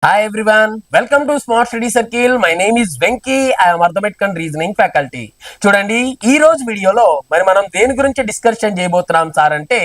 Hi everyone, welcome to Smart Study Circle. My name is Venki. I am Arithmetic and Reasoning faculty. చూడండి ఈ రోజు వీడియోలో మనం దేని గురించి డిస్కషన్ చేయబోతున్నాం సార్ అంటే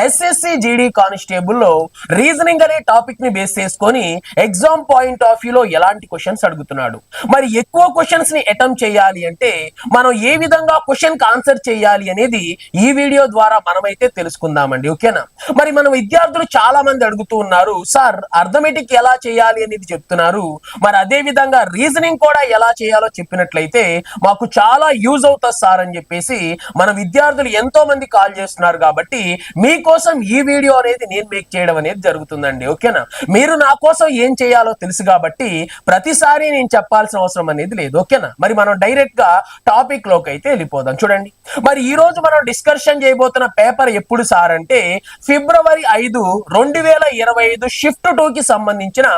ఎస్ఎస్సి జీడీ కానిస్టేబుల్ లో రీజనింగ్ అనే టాపిక్ ని బేస్ చేసుకొని ఎగ్జామ్ పాయింట్ ఆఫ్ వ్యూ లో ఎలాంటి క్వశ్చన్స్ అడుగుతున్నాడు, మరి ఎక్కువ క్వశ్చన్స్ ని అటెంప్ట్ చేయాలి అంటే మనం ఏ విధంగా క్వశ్చన్ కి ఆన్సర్ చేయాలి అనేది ఈ వీడియో ద్వారా మనమైతే తెలుసుకుందామండి. ఓకేనా? మరి మన విద్యార్థులు చాలా మంది అడుగుతూ ఉన్నారు, సార్ అర్థమెటిక్ ఎలా చేయాలి అనేది చెప్తున్నారు, మరి అదే విధంగా రీజనింగ్ కూడా ఎలా చేయాలో చెప్పినట్లయితే మాకు చాలా యూజ్ అవుతుంది సార్ అని చెప్పేసి మన విద్యార్థులు ఎంతో మంది కాల్ చేస్తున్నారు. కాబట్టి మీకోసం ఈ వీడియో అనేది నేను మేక్ చేయడం అనేది జరుగుతుందండి. ఓకేనా? మీరు నా కోసం ఏం చేయాలో తెలుసు కాబట్టి ప్రతిసారి నేను చెప్పాల్సిన అవసరం అనేది లేదు. ఓకేనా? మరి మనం డైరెక్ట్ గా టాపిక్ లోకి అయితే వెళ్ళిపోదాం. చూడండి, మరి ఈ రోజు మనం డిస్కషన్ చేయబోతున్న పేపర్ ఎప్పుడు సార్ అంటే ఫిబ్రవరి 5, 2025 షిఫ్ట్ 2 కి సంబంధించిన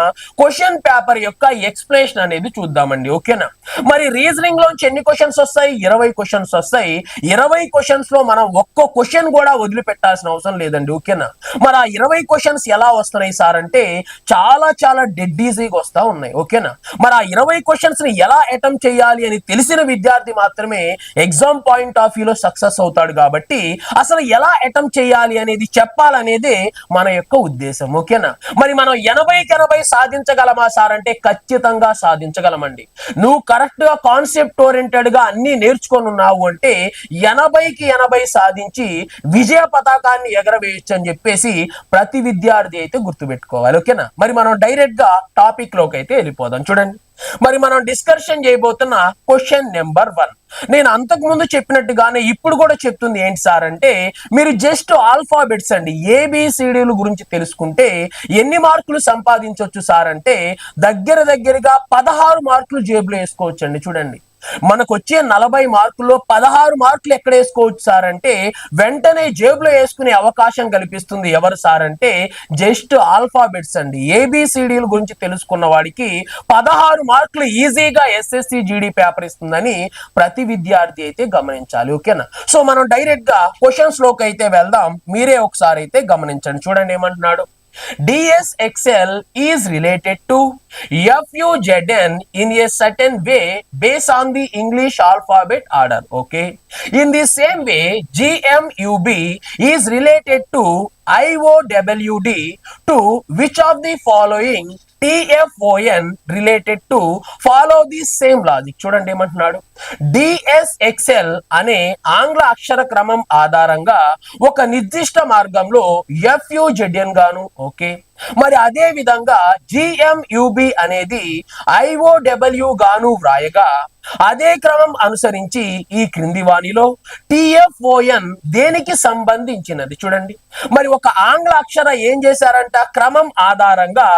క్వశ్చన్ పేపర్ యొక్క ఎక్స్ప్లెనేషన్ అనేది చూద్దామండి. ఓకేనా? మరి రీజనింగ్ లోంచి ఎన్ని క్వశ్చన్స్ వస్తాయి? 20 క్వశ్చన్స్ వస్తాయి. 20 క్వశ్చన్స్ లో మనం ఒక్క క్వశ్చన్ కూడా వదిలిపెట్టాల్సిన అవసరం లేదండి. ఓకేనా? మరి ఆ 20 క్వశ్చన్స్ ఎలా వస్తున్నాయి సార్ అంటే చాలా చాలా డెడ్ ఈజీగా వస్తా ఉన్నాయి. ఓకేనా? మరి ఆ 20 క్వశ్చన్స్ ని ఎలా అటెంప్ట్ చేయాలి అని తెలిసిన విద్యార్థి మాత్రమే ఎగ్జామ్ పాయింట్ ఆఫ్ వ్యూ లో సక్సెస్ అవుతాడు. కాబట్టి అసలు ఎలా అటెంప్ట్ చేయాలి అనేది చెప్పాలనేదే మన యొక్క ఉద్దేశం. ఓకేనా? మరి మనం 80 సాధించగలమా సార్ అంటే ఖచ్చితంగా సాధించగలమండి. నువ్వు కరెక్ట్ గా కాన్సెప్ట్ ఓరియంటెడ్ గా అన్ని నేర్చుకొని ఉన్నావు అంటే 80 సాధించి విజయ పతాకాన్ని ఎగరవేయచ్చు అని చెప్పేసి ప్రతి విద్యార్థి అయితే గుర్తుపెట్టుకోవాలి. ఓకేనా? మరి మనం డైరెక్ట్ గా టాపిక్ లోకి అయితే వెళ్ళిపోదాం. చూడండి, మరి మనం డిస్కషన్ చేయబోతున్న క్వశ్చన్ నెంబర్ 1 నేను అంతకు ముందు చెప్పినట్టుగానే ఇప్పుడు కూడా చెప్తుంది ఏంటి సార్ అంటే మీరు జస్ట్ ఆల్ఫాబెట్స్ అండి ఏబిసిడీల గురించి తెలుసుకుంటే ఎన్ని మార్కులు సంపాదించవచ్చు సార్ అంటే దగ్గరగా 16 మార్కులు జేబులో వేసుకోవచ్చు అండి. చూడండి, మనకు వచ్చే 40 మార్కుల్లో 16 మార్కులు ఎక్కడ వేసుకోవచ్చు సార్ అంటే వెంటనే జేబులో వేసుకునే అవకాశం కల్పిస్తుంది ఎవరు సార్ అంటే జస్ట్ ఆల్ఫాబెట్స్ అండి. ఏబిసిడీల గురించి తెలుసుకున్న వాడికి 16 మార్కులు ఈజీగా ఎస్ఎస్సి జీడీ పేపర్ ఇస్తుందని ప్రతి విద్యార్థి అయితే గమనించాలి. ఓకేనా? సో మనం డైరెక్ట్ గా క్వశ్చన్స్ లోకి అయితే వెళ్దాం. మీరే ఒకసారి అయితే గమనించండి. చూడండి ఏమంటున్నాడు. DSXL is related to FUZN in a certain way based on the English alphabet order. Okay. In the same way, GMUB is related to IOWD to which of the following TFON related to follow the same logic. చూడండి ఏమంటున్నాడు. DSXL అనే ఆంగ్ల అక్షర క్రమం ఆధారంగా ఒక నిర్దిష్ట మార్గంలో FUZN గాను, ఓకే, మరి అదే విధంగా GMUB అనేది IOW గాను వ్రాయగా అదే క్రమం అనుసరించి ఈ క్రింది వాణిలో TFON దేనికి సంబంధించినది? చూడండి, మరి ఒక ఆంగ్ల అక్షర ఏం చేశారంట క్రమం ఆధారంగా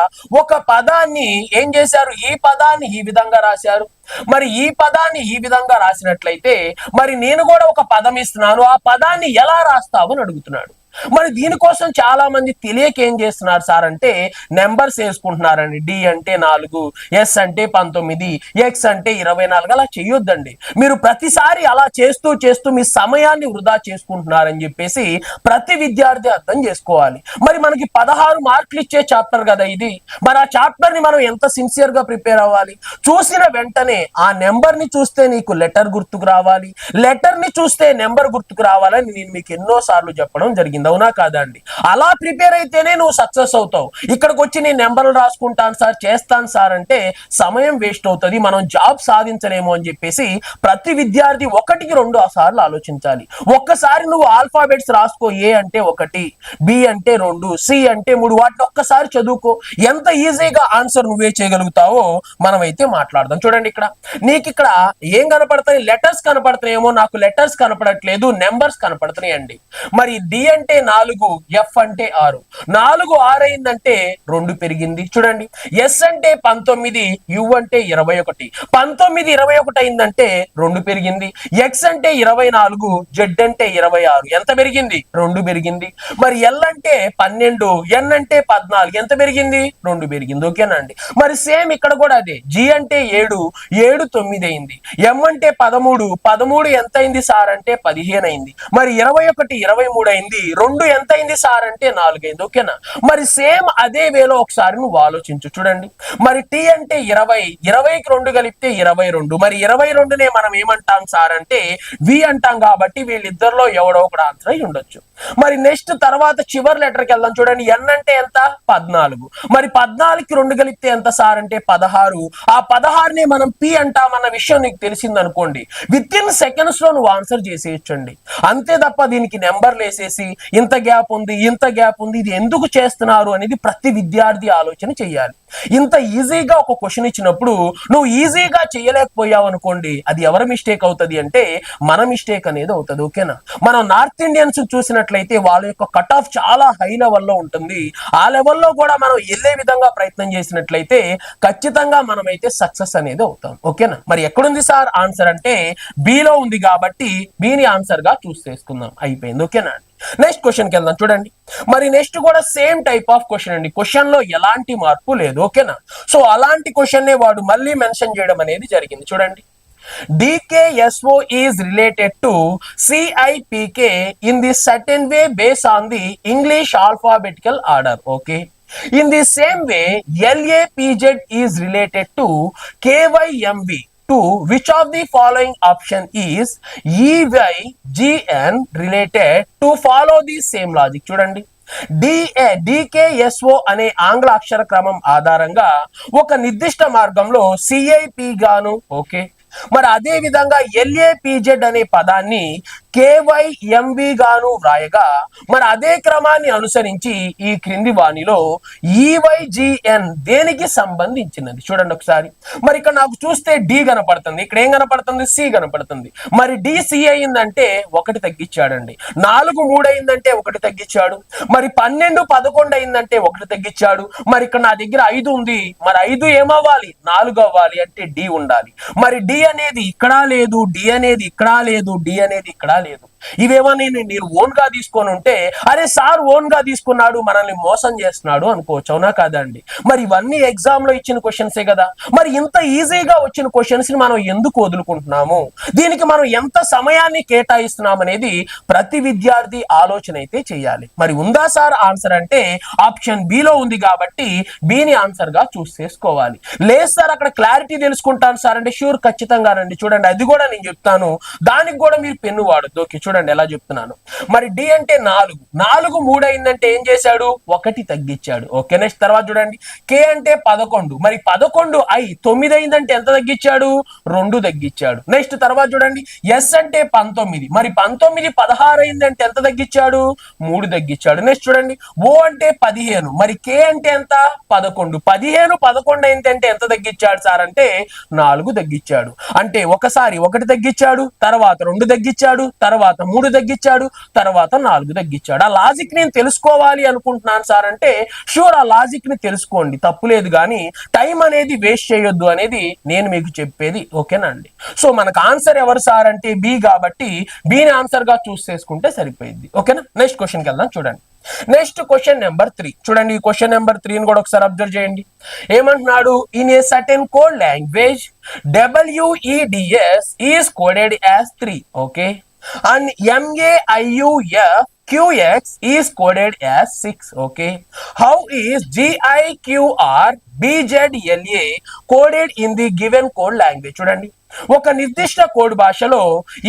ఒక పదాన్ని ఏం చేశారు, ఈ పదాన్ని ఈ విధంగా రాశారు. మరి ఈ పదాన్ని ఈ విధంగా రాసినట్లయితే మరి నేను కూడా ఒక పదం ఇస్తున్నాను, ఆ పదాన్ని ఎలా రాస్తావు అని అడుగుతున్నాడు. మరి దీనికోసం చాలా మంది తెలియక ఏం చేస్తున్నారు సార్ అంటే నెంబర్స్ వేసుకుంటున్నారండి. డి అంటే 4, ఎస్ అంటే 19, ఎక్స్ అంటే 24. అలా చేయొద్దండి. మీరు ప్రతిసారి అలా చేస్తూ మీ సమయాన్ని వృధా చేసుకుంటున్నారని చెప్పేసి ప్రతి విద్యార్థి అర్థం చేసుకోవాలి. మరి మనకి 16 మార్కులు ఇచ్చే చాప్టర్ కదా ఇది. మరి ఆ చాప్టర్ ని మనం ఎంత సిన్సియర్ గా ప్రిపేర్ అవ్వాలి? చూసిన వెంటనే ఆ నెంబర్ ని చూస్తే నీకు లెటర్ గుర్తుకు రావాలి, లెటర్ ని చూస్తే నెంబర్ గుర్తుకు రావాలని నేను మీకు ఎన్నో సార్లు చెప్పడం జరిగింది. అవునా కాదా అండి? అలా ప్రిపేర్ అయితేనే నువ్వు సక్సెస్ అవుతావు. ఇక్కడికి వచ్చి నేను నెంబర్లు రాసుకుంటాను సార్, చేస్తాను సార్ అంటే సమయం వేస్ట్ అవుతుంది, మనం జాబ్ సాధించలేము అని చెప్పేసి ప్రతి విద్యార్థి 1కి 2 సార్లు ఆలోచించాలి. ఒక్కసారి నువ్వు ఆల్ఫాబెట్స్ రాసుకో. ఏ అంటే 1, బి అంటే 2, సి అంటే 3. వాటిని ఒక్కసారి చదువుకో. ఎంత ఈజీగా ఆన్సర్ నువ్వే చేయగలుగుతావో మనం అయితే మాట్లాడదాం. చూడండి, ఇక్కడ నీకు ఇక్కడ ఏం కనపడతాయి? లెటర్స్ కనపడుతున్నాయేమో, నాకు లెటర్స్ కనపడట్లేదు, నెంబర్స్ కనపడుతున్నాయి అండి. మరి డి అంటే 4, ఎఫ్ అంటే 6. 4 6 అయిందంటే 2 పెరిగింది. చూడండి, ఎస్ అంటే 19, యు అంటే 21. 19 21 అయిందంటే 2 పెరిగింది. ఎక్స్ అంటే 24, జెడ్ అంటే 26. ఎంత పెరిగింది? 2 పెరిగింది. మరి ఎల్ అంటే 12, ఎన్ అంటే 14. ఎంత పెరిగింది? 2 పెరిగింది. ఓకేనా అండి? మరి సేమ్ ఇక్కడ కూడా అదే. జి అంటే 7, 7 9 అయింది. ఎం అంటే 13, 13 ఎంత అయింది సార్ అంటే 15 అయింది. మరి 21 23 అయింది. రెండు ఎంత అయింది సార్ అంటే 4 అయింది. ఓకేనా? మరి సేమ్ అదే వేలో ఒకసారి నువ్వు ఆలోచించు. చూడండి, మరి టీ అంటే 20, 20కి 2 కలిపితే 22. మరి 22నే మనం ఏమంటాం సార్ అంటే వి అంటాం. కాబట్టి వీళ్ళిద్దరిలో ఎవడో ఒకడు ఆన్సర్ అయి ఉండొచ్చు. మరి నెక్స్ట్ తర్వాత చివరి లెటర్కి వెళ్దాం. చూడండి, ఎన్ అంటే ఎంత? 14. మరి 14కి 2 కలిపితే ఎంత సార్ అంటే 16. ఆ 16నే మనం పి అంటామన్న విషయం నీకు తెలిసింది అనుకోండి, విత్ ఇన్ సెకండ్స్ లో నువ్వు ఆన్సర్ చేసేయచ్చండి. అంతే తప్ప దీనికి నెంబర్లు వేసేసి ఇంత గ్యాప్ ఉంది, ఇంత గ్యాప్ ఉంది, ఇది ఎందుకు చేస్తున్నారు అనేది ప్రతి విద్యార్థి ఆలోచన చెయ్యాలి. ఇంత ఈజీగా ఒక క్వశ్చన్ ఇచ్చినప్పుడు నువ్వు ఈజీగా చేయలేకపోయావు అనుకోండి, అది ఎవరి మిస్టేక్ అవుతుంది అంటే మన మిస్టేక్ అనేది అవుతుంది. ఓకేనా? మనం నార్త్ ఇండియన్స్ చూసినట్లయితే వాళ్ళ యొక్క కట్ ఆఫ్ చాలా హై లెవెల్లో ఉంటుంది. ఆ లెవెల్లో కూడా మనం వెళ్ళే విధంగా ప్రయత్నం చేసినట్లయితే ఖచ్చితంగా మనమైతే సక్సెస్ అనేది అవుతాం. ఓకేనా? మరి ఎక్కడుంది సార్ ఆన్సర్ అంటే బిలో ఉంది. కాబట్టి బిని ఆన్సర్ గా చూస్ చేసుకుందాం. అయిపోయింది. ఓకేనా? నెక్స్ట్ క్వశ్చన్కి వెళ్దాం. చూడండి, మరి నెక్స్ట్ కూడా సేమ్ టైప్ ఆఫ్ క్వశ్చన్ అండి. క్వశ్చన్ లో ఎలాంటి మార్పు లేదు. ఓకేనా? సో అలాంటి క్వశ్చన్ నే వాడు మళ్ళీ మెన్షన్ చేయడం అనేది జరిగింది. చూడండి, DKSO is related to CIPK in the certain way based on the English alphabetical order. Okay. In the same way, LAPZ is related to KYMV. To which of the following option is EYGN related to follow the same logic? చూడండి, DKSO అనే ఆంగ్ల అక్షర క్రమం ఆధారంగా ఒక నిర్దిష్ట మార్గంలో CIP గాను, okay, మరి అదే విధంగా LAPZ అనే పదాన్ని KYMV గాను వ్రాయగా, మరి అదే క్రమాన్ని అనుసరించి ఈ క్రింది వాణిలో EYGN దేనికి సంబంధించినది? చూడండి ఒకసారి. మరి ఇక్కడ నాకు చూస్తే డి కనపడుతుంది, ఇక్కడ ఏం కనపడుతుంది? సి కనపడుతుంది. మరి DC అయిందంటే 1 తగ్గించాడండి. 4 3 అయిందంటే 1 తగ్గించాడు. మరి 12 11 అయిందంటే 1 తగ్గించాడు. మరి ఇక్కడ నా దగ్గర 5 ఉంది. మరి 5 ఏమవ్వాలి? 4 అవ్వాలి. అంటే డి ఉండాలి. మరి డి అనేది ఇక్కడ లేదు, డి అనేది ఇక్కడ లేదు, డి అనేది ఇక్కడ లేదు. ఇవేమని నేను ఓన్ గా తీసుకొని ఉంటే, అరే సార్ ఓన్ గా తీసుకున్నాడు, మనల్ని మోసం చేస్తున్నాడు అనుకోవచ్చు. అవునా కాదండి? మరి ఇవన్నీ ఎగ్జామ్ లో ఇచ్చిన క్వశ్చన్సే కదా. మరి ఇంత ఈజీగా వచ్చిన క్వశ్చన్స్ ని మనం ఎందుకు వదులుకుంటున్నాము? దీనికి మనం ఎంత సమయాన్ని కేటాయిస్తున్నాం అనేది ప్రతి విద్యార్థి ఆలోచన అయితే చేయాలి. మరి ఉందా సార్ ఆన్సర్ అంటే ఆప్షన్ బిలో ఉంది. కాబట్టి బిని ఆన్సర్ గా చూస్ చేసుకోవాలి. లేదు సార్ అక్కడ క్లారిటీ తెలుసుకుంటాను సార్ అంటే షూర్, ఖచ్చితంగానండి. చూడండి, అది కూడా నేను చెప్తాను. దానికి కూడా మీరు పెన్ను వాడద్దు. ఓకే, చూడండి ఎలా చెప్తున్నాను. మరి డి అంటే 4 3 అయిందంటే ఏం చేశాడు? 1 తగ్గించాడు. ఓకే, నెక్స్ట్ తర్వాత చూడండి, కే అంటే 11. మరి 11 9 అయిందంటే ఎంత తగ్గించాడు? 2 తగ్గించాడు. నెక్స్ట్ తర్వాత చూడండి, ఎస్ అంటే 19. మరి 19 16 అయిందంటే ఎంత తగ్గించాడు? 3 తగ్గించాడు. నెక్స్ట్ చూడండి, ఓ అంటే 15. మరి కే అంటే ఎంత? 11. 15 11 అయిందంటే ఎంత తగ్గించాడు సార్ అంటే 4 తగ్గించాడు. అంటే ఒకసారి 1 తగ్గించాడు, తర్వాత 2 తగ్గించాడు, తర్వాత 3 తగ్గించాడు, తర్వాత 4 తగ్గించాడు. ఆ లాజిక్ నేను తెలుసుకోవాలి అనుకుంటున్నాను సార్ అంటే షూర్, ఆ లాజిక్ ని తెలుసుకోండి, తప్పులేదు. కానీ టైం అనేది వేస్ట్ చేయొద్దు అనేది నేను మీకు చెప్పేది. ఓకేనా అండి? సో మనకు ఆన్సర్ ఎవరు సార్ అంటే బి. కాబట్టి బిని ఆన్సర్ గా చూస్ చేసుకుంటే సరిపోయింది. ఓకేనా? నెక్స్ట్ క్వశ్చన్కి వెళ్దాం. చూడండి, నెక్స్ట్ క్వశ్చన్ నెంబర్ 3. చూడండి, ఈ క్వశ్చన్ నెంబర్ 3 కూడా ఒకసారి అబ్జర్వ్ చేయండి. ఏమంటున్నాడు? In a certain code language WEDS is coded as 3. Okay, and MAIUFQX is coded as 6. Okay, how is GIQRBZLA coded in the given code language? చూడండి, ఒక నిర్దిష్ట code భాషలో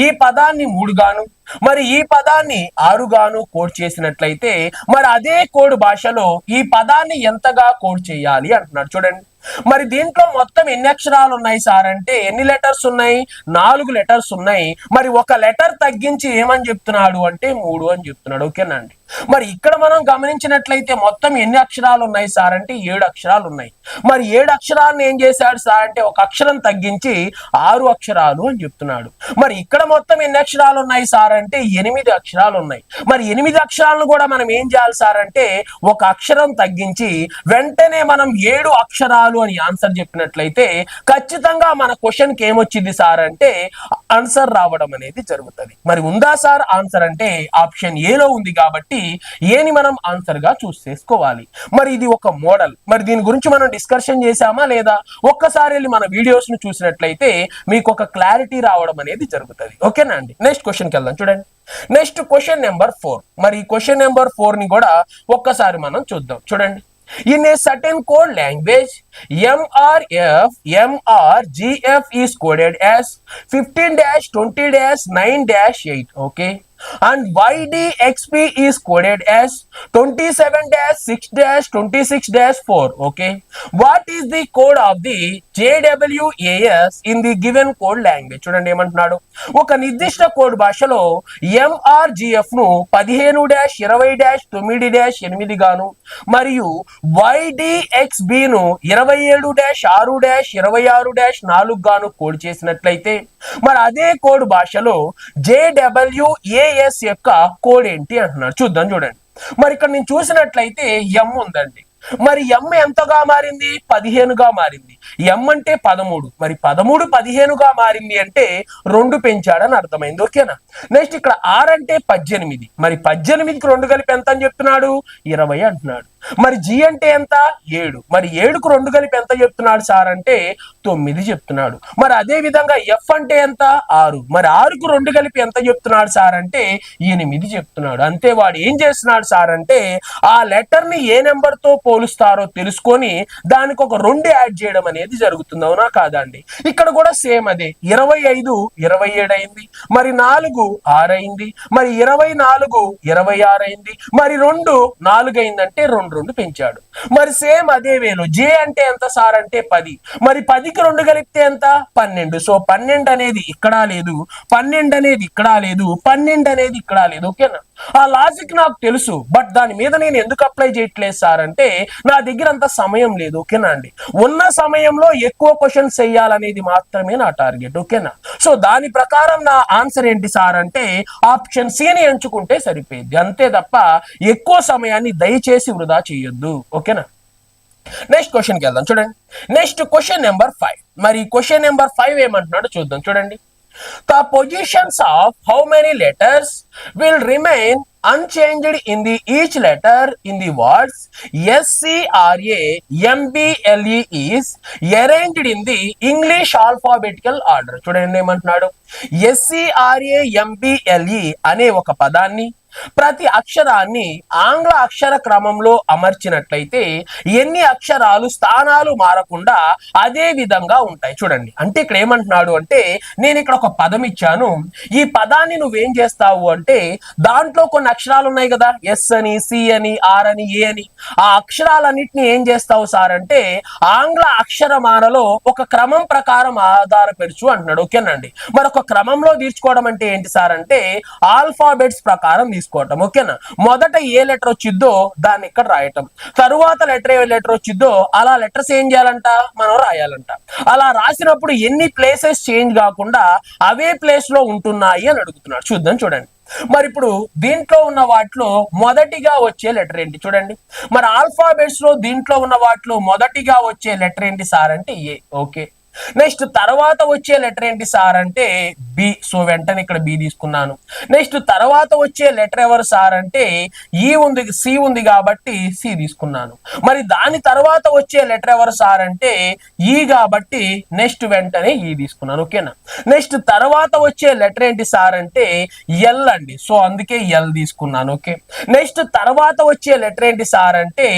ఈ పదాన్ని 3 గాను, మరి ఈ పదాన్ని 6 గాను కోడ్ చేసినట్లయితే మరి అదే కోడ్ భాషలో ఈ పదాన్ని ఎంతగా కోడ్ చేయాలి అంటున్నాడు. చూడండి, మరి దీంట్లో మొత్తం ఎన్ని అక్షరాలు ఉన్నాయి సార్ అంటే ఎన్ని లెటర్స్ ఉన్నాయి? 4 లెటర్స్ ఉన్నాయి. మరి ఒక లెటర్ తగ్గించి ఏమని చెప్తున్నాడు అంటే 3 అని చెప్తున్నాడు. ఓకేనా అండి? మరి ఇక్కడ మనం గమనించినట్లయితే మొత్తం ఎన్ని అక్షరాలు ఉన్నాయి సార్ అంటే 7 అక్షరాలు ఉన్నాయి. మరి 7 అక్షరాలను ఏం చేశాడు సార్ అంటే ఒక అక్షరం తగ్గించి 6 అక్షరాలు అని చెప్తున్నాడు. మరి ఇక్కడ మొత్తం ఎన్ని అక్షరాలు ఉన్నాయి సార్ అంటే 8 అక్షరాలు ఉన్నాయి. మరి 8 అక్షరాలను కూడా మనం ఏం చేయాలి సార్ అంటే ఒక అక్షరం తగ్గించి వెంటనే మనం 7 అక్షరాలు అని ఆన్సర్ చెప్పినట్లయితే ఖచ్చితంగా మన క్వశ్చన్ కి ఏమొచ్చింది సార్ అంటే ఆన్సర్ రావడం అనేది జరుగుతుంది. మరి ఉందా సార్ ఆన్సర్ అంటే ఆప్షన్ ఏలో ఉంది. కాబట్టి కాబట్టి ఏని మనం ఆన్సర్ గా చూస్ చేసుకోవాలి. మరి ఇది ఒక మోడల్. మరి దీని గురించి మనం డిస్కషన్ చేసామా లేదా? ఒక్కసారి వెళ్ళి మన వీడియోస్ ను చూసినట్లయితే మీకు ఒక క్లారిటీ రావడం అనేది జరుగుతుంది. ఓకేనా అండి? నెక్స్ట్ క్వశ్చన్కి వెళ్దాం. చూడండి, నెక్స్ట్ క్వశ్చన్ నెంబర్ 4. మరి క్వశ్చన్ నెంబర్ 4 ని కూడా ఒక్కసారి మనం చూద్దాం. చూడండి, in a certain code language, MRGF is coded as 15-20-9-8. Okay, and YDXP is coded as 27-6-26-4. Okay, what is the code of the JWAS in the given code language? చూడండి ఏమంటున్నాడు, ఒక నిర్దిష్ట కోడ్ భాషలో MRGF ను 15-20-9-8 గాను మరియు YDXB ను 27-6-26-4 గాను కోడ్ చేసినట్లయితే మరి అదే కోడ్ భాషలో JWAS యొక్క కోడ్ ఏంటి అంటున్నారు. చూద్దాం. చూడండి, మరి ఇక్కడ నేను చూసినట్లయితే M ఉందండి. మరి M ఎంతగా మారింది? 15గా మారింది. M అంటే 13. మరి 13 15గా మారింది అంటే 2 పెంచాడని అర్థమైంది. ఓకేనా? నెక్స్ట్ ఇక్కడ R అంటే 18. మరి 18కి 2 కలిపి ఎంత అని చెప్తున్నాడు? 20 అంటున్నాడు. మరి G అంటే ఎంత? 7. మరి 7కు 2 కలిపి ఎంత చెప్తున్నాడు సార్ అంటే 9 చెప్తున్నాడు. మరి అదే విధంగా F అంటే ఎంత? 6. మరి 6కు 2 కలిపి ఎంత చెప్తున్నాడు సార్ అంటే 8 చెప్తున్నాడు. అంతే. వాడు ఏం చేస్తున్నాడు సార్ అంటే ఆ లెటర్ ని ఏ నెంబర్ తో పోలుస్తారో తెలుసుకొని దానికి ఒక 2 యాడ్ చేయడం అనేది జరుగుతుంది. అవునా కాదా అండి? ఇక్కడ కూడా సేమ్ అదే. 25 27 అయింది. మరి 4 6 అయింది. మరి 24 26 అయింది. మరి 2 4 అయిందంటే 2 పెంచాడు. మరి సేమ్ అదే వేలో J అంటే ఎంత సార్ అంటే 10. మరి 10కి 2 కలిపితే ఎంత? 12. సో 12 అనేది ఇక్కడ లేదు, 12 అనేది ఇక్కడ లేదు, 12 అనేది ఇక్కడ లేదు. ఓకేనా? ఆ లాజిక్ నాకు తెలుసు, బట్ దాని మీద నేను ఎందుకు అప్లై చేయట్లేదు సార్ అంటే నా దగ్గర అంత సమయం లేదు. ఓకేనా అండి? ఉన్న సమయంలో ఎక్కువ క్వశ్చన్స్ చేయాలనేది మాత్రమే నా టార్గెట్. ఓకేనా? సో దాని ప్రకారం నా ఆన్సర్ ఏంటి సార్ అంటే ఆప్షన్ C ని ఎంచుకుంటే సరిపోయింది. అంతే తప్ప ఎక్కువ సమయాన్ని దయచేసి వృధా చేయొద్దు. ఓకేనా? నెక్స్ట్ క్వశ్చన్కి వెళ్దాం. చూడండి, నెక్స్ట్ క్వశ్చన్ నెంబర్ 5. మరి క్వశ్చన్ నెంబర్ 5 ఏమంటున్నాడో చూద్దాం. చూడండి, the positions of how many letters will remain unchanged in the each letter in the words SCRAMBLE is arranged in the English alphabetical order. చూడండి ఏమంటున్నాడు, SCRAMBLE అనే ఒక పదాన్ని ప్రతి అక్షరాన్ని ఆంగ్ల అక్షర క్రమంలో అమర్చినట్లయితే ఎన్ని అక్షరాలు స్థానాలు మారకుండా అదే విధంగా ఉంటాయి. చూడండి, అంటే ఇక్కడ ఏమంటున్నాడు అంటే నేను ఇక్కడ ఒక పదం ఇచ్చాను. ఈ పదాన్ని నువ్వేం చేస్తావు అంటే దాంట్లో కొన్ని అక్షరాలు ఉన్నాయి కదా, ఎస్ అని, సి అని, ఆర్ అని, ఏ అని. ఆ అక్షరాలన్నిటిని ఏం చేస్తావు సార్ అంటే ఆంగ్ల అక్షరమాలలో ఒక క్రమం ప్రకారం ఆధారపరచు అంటున్నాడు. ఓకేనండి? మరి ఒక క్రమంలో తీర్చుకోవడం అంటే ఏంటి సార్ అంటే ఆల్ఫాబెట్స్ ప్రకారం తీసుకోవడం. ఓకేనా? మొదట ఏ లెటర్ వచ్చిద్దో దాన్ని ఇక్కడ రాయటం, తరువాత లెటర్ ఏ లెటర్ వచ్చిద్దో అలా లెటర్స్ ఏం చేయాలంట మనం రాయాలంట. అలా రాసినప్పుడు ఎన్ని ప్లేసెస్ చేంజ్ కాకుండా అవే ప్లేస్ లో ఉంటున్నాయి అని అడుగుతున్నాడు. చూద్దాం. చూడండి, మరి ఇప్పుడు దీంట్లో ఉన్న వాటిలో మొదటిగా వచ్చే లెటర్ ఏంటి? చూడండి, మరి ఆల్ఫాబెట్స్ లో దీంట్లో ఉన్న వాటిలో మొదటిగా వచ్చే లెటర్ ఏంటి సార్ అంటే ఏ. ఓకే, నెక్స్ట్ తర్వాత వచ్చే లెటర్ ఏంటి సార్ అంటే బి. సో వెంటనే ఇక్కడ బి తీసుకున్నాను. నెక్స్ట్ తర్వాత వచ్చే లెటర్ ఎవరు సార్ అంటే ఈ ఉంది, సి ఉంది కాబట్టి సి తీసుకున్నాను. మరి దాని తర్వాత వచ్చే లెటర్ ఎవరు సార్ అంటే ఈ కాబట్టి నెక్స్ట్ వెంటనే ఈ తీసుకున్నాను. ఓకేనా? నెక్స్ట్ తర్వాత వచ్చే లెటర్ ఏంటి సార్ అంటే ఎల్ అండి. సో అందుకే ఎల్ తీసుకున్నాను. ఓకే, నెక్స్ట్ తర్వాత వచ్చే లెటర్ ఏంటి సార్ అంటే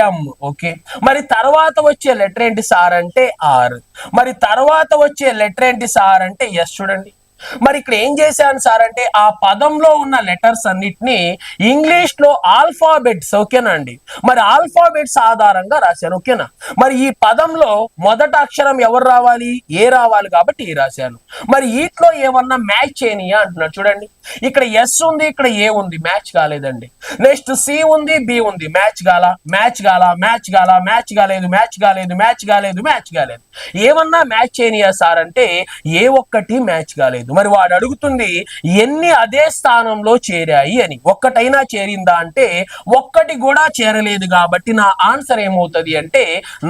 ఎం. ఓకే, మరి తర్వాత వచ్చే లెటర్ ఏంటి సార్ అంటే ఆర్. మరి తర్వాత వచ్చే లెటర్ ఏంటి సార్ అంటే ఎస్. చూడండి, మరి ఇక్కడ ఏం చేశాను సార్ అంటే ఆ పదంలో ఉన్న లెటర్స్ అన్నిటిని ఇంగ్లీష్ లో ఆల్ఫాబెట్స్. ఓకేనా అండి? మరి ఆల్ఫాబెట్స్ ఆధారంగా రాశాను. ఓకేనా? మరి ఈ పదంలో మొదట అక్షరం ఎవరు రావాలి? ఏ రావాలి కాబట్టి ఏ రాశాను. మరి వీటిలో ఏమన్నా మ్యాచ్ చేయనియా అంటున్నాడు. చూడండి, ఇక్కడ ఎస్ ఉంది, ఇక్కడ ఏ ఉంది, మ్యాచ్ కాలేదండి. నెక్స్ట్ సి ఉంది, బి ఉంది, మ్యాచ్ కాల, మ్యాచ్ కాల, మ్యాచ్ కాల, మ్యాచ్ కాలేదు, మ్యాచ్ కాలేదు, మ్యాచ్ కాలేదు, మ్యాచ్ కాలేదు. ఏమన్నా మ్యాచ్ చేయనియా సార్ అంటే ఏ ఒక్కటి మ్యాచ్ కాలేదు. మరి వాడు అడుగుతుంది ఎన్ని అదే స్థానంలో చేరాయి అని. ఒక్కటైనా చేరిందా అంటే ఒక్కటి కూడా చేరలేదు కాబట్టి నా ఆన్సర్ ఏమవుతుంది అంటే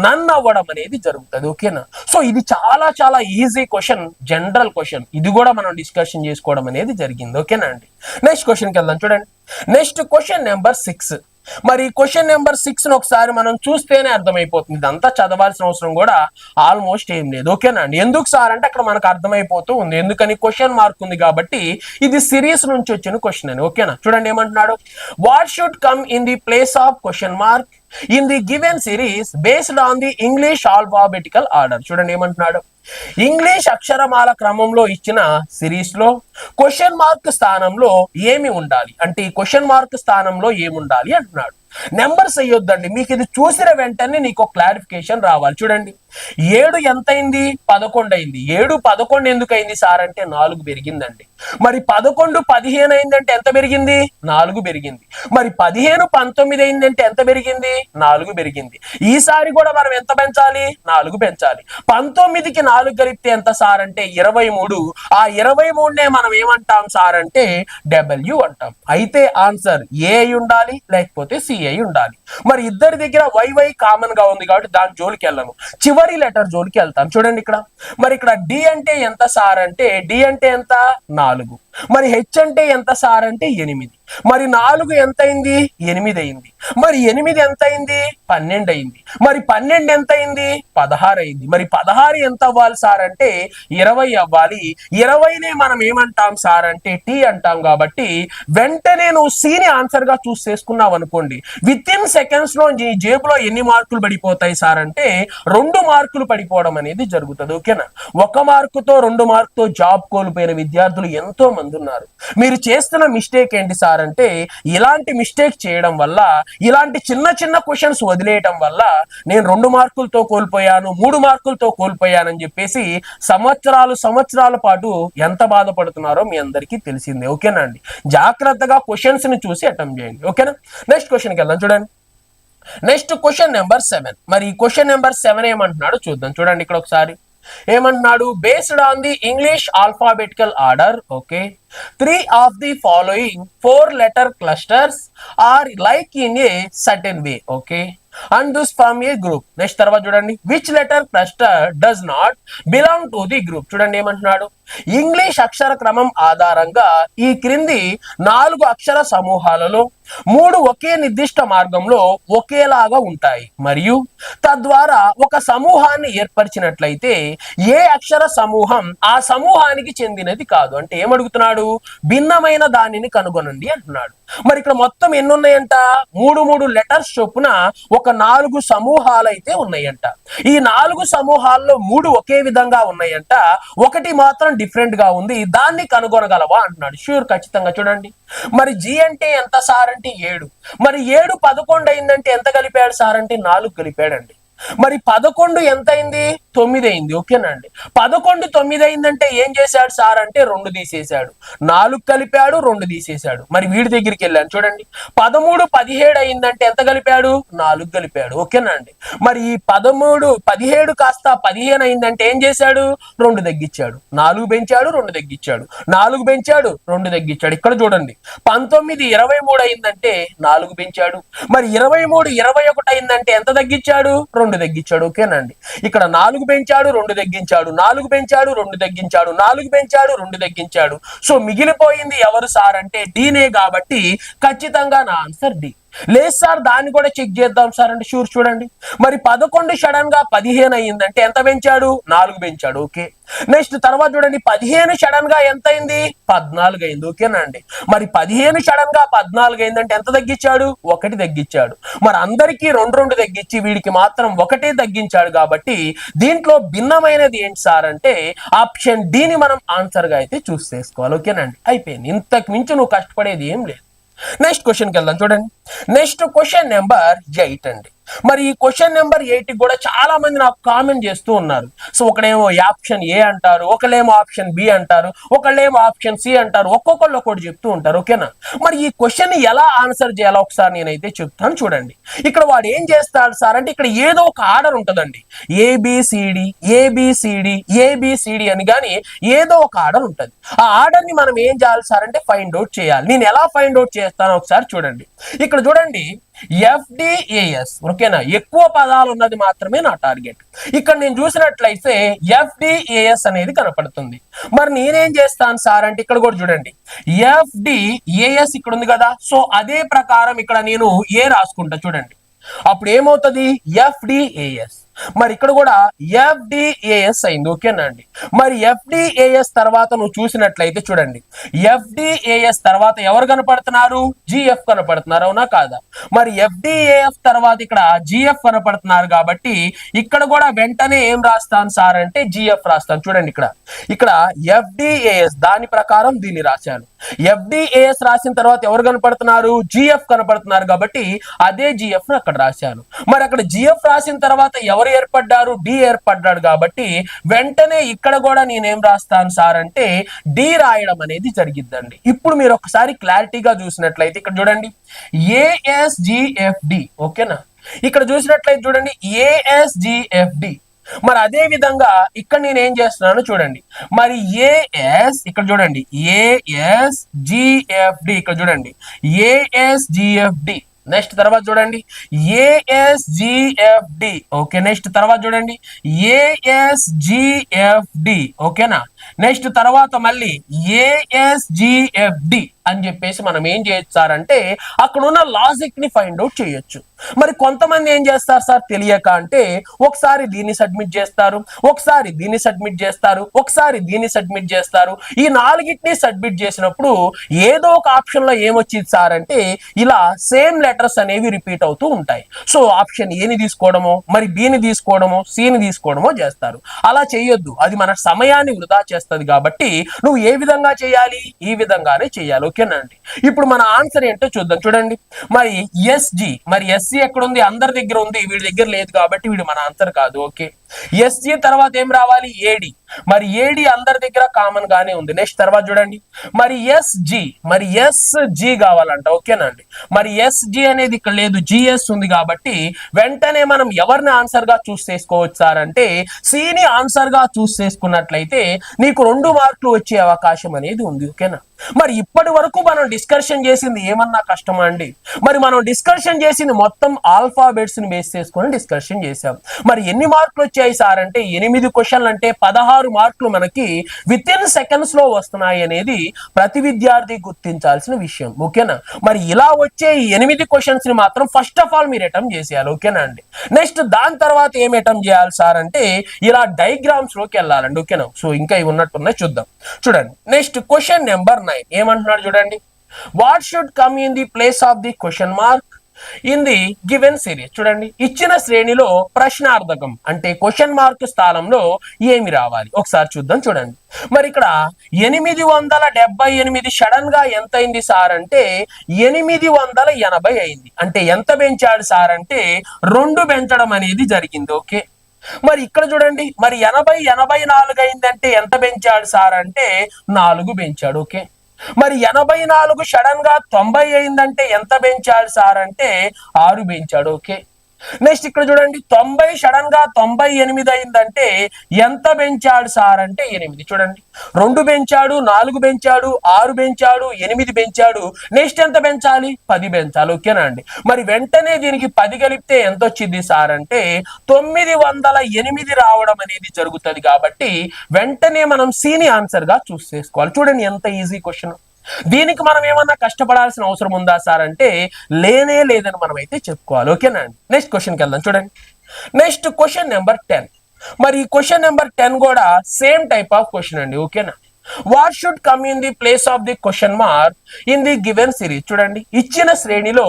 నన్ అవ్వడం అనేది జరుగుతుంది. ఓకేనా? సో ఇది చాలా చాలా ఈజీ క్వశ్చన్, జనరల్ క్వశ్చన్. ఇది కూడా మనం డిస్కషన్ చేసుకోవడం అనేది జరిగింది. ఓకేనా అండి? నెక్స్ట్ క్వశ్చన్కి వెళ్దాం. చూడండి, నెక్స్ట్ క్వశ్చన్ నెంబర్ 6. మరి క్వశ్చన్ నెంబర్ 6 ఒకసారి మనం చూస్తేనే అర్థమైపోతుంది. ఇదంతా చదవాల్సిన అవసరం కూడా ఆల్మోస్ట్ ఏం లేదు. ఓకేనా అండి. ఎందుకు సార్ అంటే అక్కడ మనకు అర్థమైపోతూ ఉంది. ఎందుకని క్వశ్చన్ మార్క్ ఉంది కాబట్టి ఇది సిరీస్ నుంచి వచ్చిన క్వశ్చన్ అని. ఓకేనా, చూడండి ఏమంటున్నాడు. What should come in the place of question mark in the given series based on the English alphabetical order. చూడండి ఏమంటున్నాడు. ఇంగ్లీష్ అక్షరమాల క్రమంలో ఇచ్చిన సిరీస్ లో క్వశ్చన్ మార్క్ స్థానంలో ఏమి ఉండాలి అంటే ఈ క్వశ్చన్ మార్క్ స్థానంలో ఏమి ఉండాలి అంటున్నాడు. నెంబర్స్ అయ్యొద్దండి, మీకు ఇది చూసిన వెంటనే నీకు ఒక క్లారిఫికేషన్ రావాలి. చూడండి 7 ఎంత అయింది? 11 అయింది. 7 11 ఎందుకు అయింది సార్ అంటే 4 పెరిగిందండి. మరి 11 15 అయిందంటే ఎంత పెరిగింది? 4 పెరిగింది. మరి 15 19 అయిందంటే ఎంత పెరిగింది? 4 పెరిగింది. ఈసారి కూడా మనం ఎంత పెంచాలి? 4 పెంచాలి. 19కి 4 కలిపితే ఎంత సార్ అంటే 23. ఆ 23నే మనం ఏమంటాం సార్ అంటే W అంటాం. అయితే ఆన్సర్ ఏ అయి ఉండాలి లేకపోతే సి అయి ఉండాలి. మరి ఇద్దరి దగ్గర YY కామన్ గా ఉంది కాబట్టి దాని జోలికి వెళ్ళను, చివరి లెటర్ జోలికి వెళ్తాను. చూడండి ఇక్కడ మరి ఇక్కడ డి అంటే ఎంత సార్ అంటే డి అంటే ఎంత? 4. మరి హెచ్ అంటే ఎంత సార్ అంటే 8. మరి 4 ఎంత అయింది? 8 అయింది. మరి 8 ఎంత అయింది? 12 అయింది. మరి 12 ఎంత అయింది? 16 అయింది. మరి 16 ఎంత అవ్వాలి సార్ అంటే 20 అవ్వాలి. 20నే మనం ఏమంటాం సార్ అంటే టీ అంటాం. కాబట్టి వెంటనే నువ్వు సిని ఆన్సర్ గా చూస్ చేసుకున్నావు అనుకోండి, విత్ ఇన్ సెకండ్స్ లో నీ జేబులో ఎన్ని మార్కులు పడిపోతాయి సార్ అంటే 2 మార్కులు పడిపోవడం అనేది జరుగుతుంది. ఓకేనా, 1 మార్కుతో 2 మార్కుతో జాబ్ కోల్పోయిన విద్యార్థులు ఎంతో మంది ఉన్నారు. మీరు చేస్తున్న మిస్టేక్ ఏంటి సార్ అంటే ఇలాంటి మిస్టేక్ చేయడం వల్ల, ఇలాంటి చిన్న చిన్న క్వశ్చన్స్ వదిలేయటం వల్ల నేను 2 మార్కులతో కోల్పోయాను, 3 మార్కులతో కోల్పోయానని చెప్పేసి సంవత్సరాల పాటు ఎంత బాధపడుతున్నారో మీ అందరికీ తెలిసిందే. ఓకేనా అండి. జాగ్రత్తగా క్వశ్చన్స్ ని చూసి అటెంప్ట్ చేయండి. ఓకేనా. నెక్స్ట్ క్వశ్చన్కి వెళ్దాం. చూడండి నెక్స్ట్ క్వశ్చన్ నెంబర్ 7. మరి ఈ క్వశ్చన్ నెంబర్ 7 ఏమంటున్నాడు చూద్దాం. చూడండి ఇక్కడ ఒకసారి ఏమంటున్నాడు. Based on the English alphabetical order, okay, 3 of the following 4 letter clusters are like in a certain way, okay, and this from a group. Next తర్వాత చూడండి, which letter cluster does not belong to the group. చూడండి ఏమంటున్నాడు. English అక్షర క్రమం ఆధారంగా ఈ క్రింది 4 అక్షర సమూహాలలో 3 ఒకే నిర్దిష్ట మార్గంలో ఒకేలాగా ఉంటాయి మరియు తద్వారా ఒక సమూహాన్ని ఏర్పరిచినట్లయితే ఏ అక్షర సమూహం ఆ సమూహానికి చెందినది కాదు. అంటే ఏమడుగుతున్నాడు? భిన్నమైన దానిని కనుగొనండి అంటున్నాడు. మరి ఇక్కడ మొత్తం ఎన్ని ఉన్నాయంట? 3 లెటర్స్ చొప్పున ఒక 4 సమూహాలు అయితే ఉన్నాయంట. ఈ 4 సమూహాల్లో 3 ఒకే విధంగా ఉన్నాయంట, ఒకటి మాత్రం డిఫరెంట్ గా ఉంది, దాన్ని కనుగొనగలవా అంటున్నాడు. షూర్, ఖచ్చితంగా. చూడండి మరి జి అంటే ఎంత సార్ అంటే 7. మరి 7 11 అయిందంటే ఎంత కలిపాడు సార్ అంటే 4 కలిపాడండి. మరి 11 ఎంత అయింది? 9 అయింది. ఓకేనండి. 11 9 అయిందంటే ఏం చేశాడు సార్ అంటే 2 తీసేశాడు. 4 కలిపాడు, 2 తీసేశాడు. మరి వీడి దగ్గరికి వెళ్ళాను. చూడండి 13 17 అయిందంటే ఎంత కలిపాడు? 4 కలిపాడు. ఓకేనండి. మరి ఈ 13 17 కాస్త 15 అయిందంటే ఏం చేశాడు? 2 తగ్గించాడు. 4 పెంచాడు, 2 తగ్గించాడు. 4 పెంచాడు, 2 తగ్గించాడు. ఇక్కడ చూడండి 19 23 అయిందంటే 4 పెంచాడు. మరి 23 21 అయిందంటే ఎంత తగ్గించాడు? 2 తగ్గించాడు. ఓకేనండి. ఇక్కడ 4 పెంచాడు, 2 తగ్గించాడు. 4 పెంచాడు, 2 తగ్గించాడు. 4 పెంచాడు, 2 తగ్గించాడు. సో మిగిలిపోయింది ఎవరు సార్ అంటే డీనే. కాబట్టి ఖచ్చితంగా నా ఆన్సర్ డి. లేదు సార్ దాన్ని కూడా చెక్ చేద్దాం సార్ అంటే షూర్. చూడండి మరి 11 సడన్ గా 15 అయ్యిందంటే ఎంత పెంచాడు? 4 పెంచాడు. ఓకే. నెక్స్ట్ తర్వాత చూడండి 15 సడన్ గా ఎంత అయింది? 14 అయింది. ఓకేనండి. మరి 15 సడన్ గా 14 అయిందంటే ఎంత తగ్గించాడు? 1 తగ్గించాడు. మరి అందరికీ 2 తగ్గించి వీడికి మాత్రం 1 తగ్గించాడు. కాబట్టి దీంట్లో భిన్నమైనది ఏంటి సార్ అంటే ఆప్షన్ డి ని మనం ఆన్సర్ గా అయితే చూస్ చేసుకోవాలి. ఓకేనండి. అయిపోయింది. ఇంతకు మించి నువ్వు కష్టపడేది ఏం లేదు. నెక్స్ట్ క్వశ్చన్కి వెళ్దాం. చూడండి నెక్స్ట్ క్వశ్చన్ నెంబర్ 8 అండి. మరి ఈ క్వశ్చన్ నెంబర్ 8 కూడా చాలా మంది నాకు కామెంట్ చేస్తూ ఉన్నారు. సో ఒకడేమో ఆప్షన్ ఏ అంటారు, ఒకళ్ళేమో ఆప్షన్ బి అంటారు, ఒకళ్ళేమో ఆప్షన్ సి అంటారు. ఒక్కొక్కళ్ళు ఒక్కటి చెప్తూ ఉంటారు. ఓకేనా. మరి ఈ క్వశ్చన్ ఎలా ఆన్సర్ చేయాలో ఒకసారి నేనైతే చెప్తాను. చూడండి ఇక్కడ వాడు ఏం చేస్తాడు సార్ అంటే ఇక్కడ ఏదో ఒక ఆర్డర్ ఉంటుందండి. ఏబిసిడి ఏబిసిడి ఏబిసిడి అని కానీ ఏదో ఒక ఆర్డర్ ఉంటుంది. ఆ ఆర్డర్ ని మనం ఏం చేయాలి సార్ అంటే ఫైండ్ అవుట్ చేయాలి. నేను ఎలా ఫైండ్ అవుట్ చేస్తానో ఒకసారి చూడండి. ఇక్కడ చూడండి FDAS. ఓకేనా, ఎక్కువ పదాలు ఉన్నది మాత్రమే నా టార్గెట్. ఇక్కడ నేను చూసినట్లయితే FDAS అనేది కనపడుతుంది. మరి నేనేం చేస్తాను సార్ అంటే ఇక్కడ కూడా చూడండి FDAS ఇక్కడ ఉంది కదా, సో అదే ప్రకారం ఇక్కడ నేను ఏ రాసుకుంటా చూడండి. అప్పుడు ఏమవుతుంది FDAS. మరి ఇక్కడ కూడా FDAS అయింది. ఓకేనా అండి. మరి FDAS తర్వాత నువ్వు చూసినట్లయితే చూడండి, FDAS తర్వాత ఎవరు కనపడుతున్నారు? GF కనపడుతున్నారు, అవునా కాదా? మరి FDAF తర్వాత ఇక్కడ GF కనపడుతున్నారు కాబట్టి ఇక్కడ కూడా వెంటనే ఏం రాస్తాను సార్ అంటే GF రాస్తాను. చూడండి ఇక్కడ FDAS దాని ప్రకారం దీన్ని రాశాను. FDAS రాసిన తర్వాత ఎవరు కనపడుతున్నారు? GF కనపడుతున్నారు కాబట్టి అదే GF అక్కడ రాశాను. మరి అక్కడ GF రాసిన తర్వాత ఎవరు ఏర్పడ్డారు? D ఏర్పడ్డాడు కాబట్టి వెంటనే ఇక్కడ కూడా నేనేం రాస్తాను సార్ అంటే D రాయడం అనేది జరిగిద్దండి. ఇప్పుడు మీరు ఒకసారి క్లారిటీగా చూసినట్లయితే ఇక్కడ చూడండి ASGFD. ఓకేనా, ఇక్కడ చూసినట్లయితే చూడండి ASGFD. మరి అదే విధంగా ఇక్కడ నేను ఏం చేస్తున్నాను చూడండి, మరి ఇక్కడ చూడండి ASGFD, ఇక్కడ చూడండి ASGFD. నెక్స్ట్ తర్వాత చూడండి ASGFD. ఓకే, నెక్స్ట్ తర్వాత చూడండి ASGFD. ఓకేనా, నెక్స్ట్ తర్వాత మళ్ళీ ASGFD అని చెప్పేసి మనం ఏం చేయొచ్చు సార్ అంటే అక్కడ ఉన్న లాజిక్ ని ఫైండ్ అవుట్ చేయొచ్చు. మరి కొంతమంది ఏం చేస్తారు సార్ తెలియక అంటే ఒకసారి దీన్ని సబ్మిట్ చేస్తారు, ఒకసారి దీన్ని సబ్మిట్ చేస్తారు, ఒకసారి దీన్ని సబ్మిట్ చేస్తారు. ఈ నాలుగిటిని సబ్మిట్ చేసినప్పుడు ఏదో ఒక ఆప్షన్ లో ఏమొచ్చింది సార్ అంటే ఇలా సేమ్ లెటర్స్ అనేవి రిపీట్ అవుతూ ఉంటాయి. సో ఆప్షన్ ఏని తీసుకోవడమో, మరి బిని తీసుకోవడమో, సిని తీసుకోవడమో చేస్తారు. అలా చేయొద్దు, అది మన సమయాన్ని వృధా చేస్తుంది. కాబట్టి నువ్వు ఏ విధంగా చేయాలి? ఈ విధంగానే చేయాలి. ఓకేనండి. ఇప్పుడు మన ఆన్సర్ ఏంటో చూద్దాం. చూడండి, మరి SG, మరి SC ఎక్కడ ఉంది? అందరి దగ్గర ఉంది, వీడి దగ్గర లేదు కాబట్టి వీడు మన ఆన్సర్ కాదు. ఓకే, SG తర్వాత ఏం రావాలి? AD. మరి AD అందరి దగ్గర కామన్ గానే ఉంది. నెక్స్ట్ తర్వాత చూడండి మరి SG, మరి SG కావాలంట. ఓకేనండి, మరి SG అనేది ఇక్కడ లేదు, GS ఉంది కాబట్టి వెంటనే మనం ఎవరిని ఆన్సర్ గా చూస్ చేసుకోవచ్చు సార్ అంటే C ని ఆన్సర్ గా చూస్ చేసుకున్నట్లయితే నీకు 2 మార్కులు వచ్చే అవకాశం అనేది ఉంది. ఓకేనా, మరి ఇప్పటి వరకు మనం డిస్కషన్ చేసింది ఏమన్నా కష్టమా అండి? మరి మనం డిస్కషన్ చేసింది మొత్తం ఆల్ఫాబెట్స్ ని బేస్ చేసుకొని డిస్కషన్ చేసాం. మరి ఎన్ని మార్కులు వచ్చాయి సార్ అంటే 8 క్వశ్చన్లు అంటే 16 మార్కులు మనకి విత్ ఇన్ సెకండ్స్ లో వస్తున్నాయి అనేది ప్రతి విద్యార్థి గుర్తించాల్సిన విషయం. ఓకేనా, మరి ఇలా వచ్చే ఈ 8 క్వశ్చన్స్ ని మాత్రం ఫస్ట్ ఆఫ్ ఆల్ మీరు అటెంప్ట్ చేసేయాలి. ఓకేనా అండి. నెక్స్ట్ దాని తర్వాత ఏం అటెంప్ట్ చేయాలి సార్ అంటే ఇలా డయాగ్రామ్స్ లోకి వెళ్ళాలండి. ఓకేనా, సో ఇంకా ఇవి ఉన్నట్టున్నాయి చూద్దాం. చూడండి, నెక్స్ట్ క్వశ్చన్ నెంబర్ 9 ఏమంటున్నాడు చూడండి, what should come in the place of the question mark in the given series. చూడండి, ఇచ్చిన శ్రేణిలో ప్రశ్నార్థకం అంటే క్వశ్చన్ మార్క్ స్థానంలో ఏమి రావాలి ఒకసారి చూద్దాం. చూడండి, మరి ఇక్కడ 878 సడన్ గా ఎంత అయింది సార్ అంటే 880 అయింది. అంటే ఎంత పెంచాడు సార్ అంటే 2 పెంచడం అనేది జరిగింది. ఓకే, మరి ఇక్కడ చూడండి మరి 84 అయిందంటే ఎంత పెంచాడు సార్ అంటే 4 పెంచాడు. ఓకే, మరి 84 సడన్ గా 90 అయిందంటే ఎంత పెంచాడు సార్ అంటే 6 పెంచాడు. ఓకే, నెక్స్ట్ ఇక్కడ చూడండి 90 సడన్ గా 98 అయిందంటే ఎంత పెంచాడు సార్ అంటే 8. చూడండి 2 పెంచాడు, 4 పెంచాడు, 6 పెంచాడు, 8 పెంచాడు. నెక్స్ట్ ఎంత పెంచాలి? 10 పెంచాలి. ఓకేనా అండి. మరి వెంటనే దీనికి 10 కలిపితే ఎంత వచ్చింది సార్ అంటే 908 రావడం అనేది జరుగుతుంది. కాబట్టి వెంటనే మనం సిని ఆన్సర్ గా చూస్ చేసుకోవాలి. చూడండి ఎంత ఈజీ క్వశ్చన్. దీనికి మనం ఏమన్నా కష్టపడాల్సిన అవసరం ఉందా సార్ అంటే లేనే లేదని మనం అయితే చెప్పుకోవాలి. ఓకేనా అండి. నెక్స్ట్ క్వశ్చన్కి వెళ్దాం. చూడండి, నెక్స్ట్ క్వశ్చన్ నెంబర్ 10. మరి ఈ క్వశ్చన్ నెంబర్ 10 కూడా సేమ్ టైప్ ఆఫ్ క్వశ్చన్ అండి. ఓకేనా, what should come in the place of the question mark in the given series. చూడండి, ఇచ్చిన శ్రేణిలో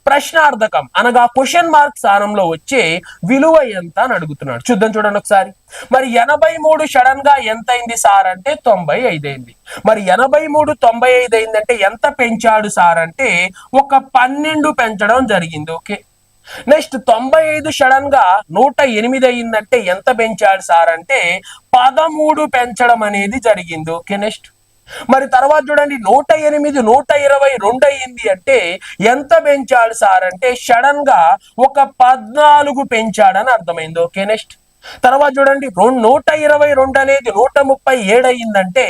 ప్రశ్నార్థకం అనగా క్వశ్చన్ మార్క్ స్థానంలో వచ్చే విలువ ఎంత అని అడుగుతున్నాడు. చూద్దాం. చూడండి ఒకసారి, మరి 83 సడన్ గా ఎంత అయింది సార్ అంటే 95 అయింది. మరి 83 95 అయిందంటే ఎంత పెంచాడు సార్ అంటే ఒక 12 పెంచడం జరిగింది. ఓకే, నెక్స్ట్ 95 సడన్ గా 108 అయిందంటే ఎంత పెంచాడు సార్ అంటే 13 పెంచడం అనేది జరిగింది. ఓకే, నెక్స్ట్ మరి తర్వాత చూడండి 108 122 అయింది అంటే ఎంత పెంచాడు సార్ అంటే సడన్ గా ఒక 14 పెంచాడని అర్థమైంది. ఓకే, నెక్స్ట్ తర్వాత చూడండి 122 అనేది 137 అయిందంటే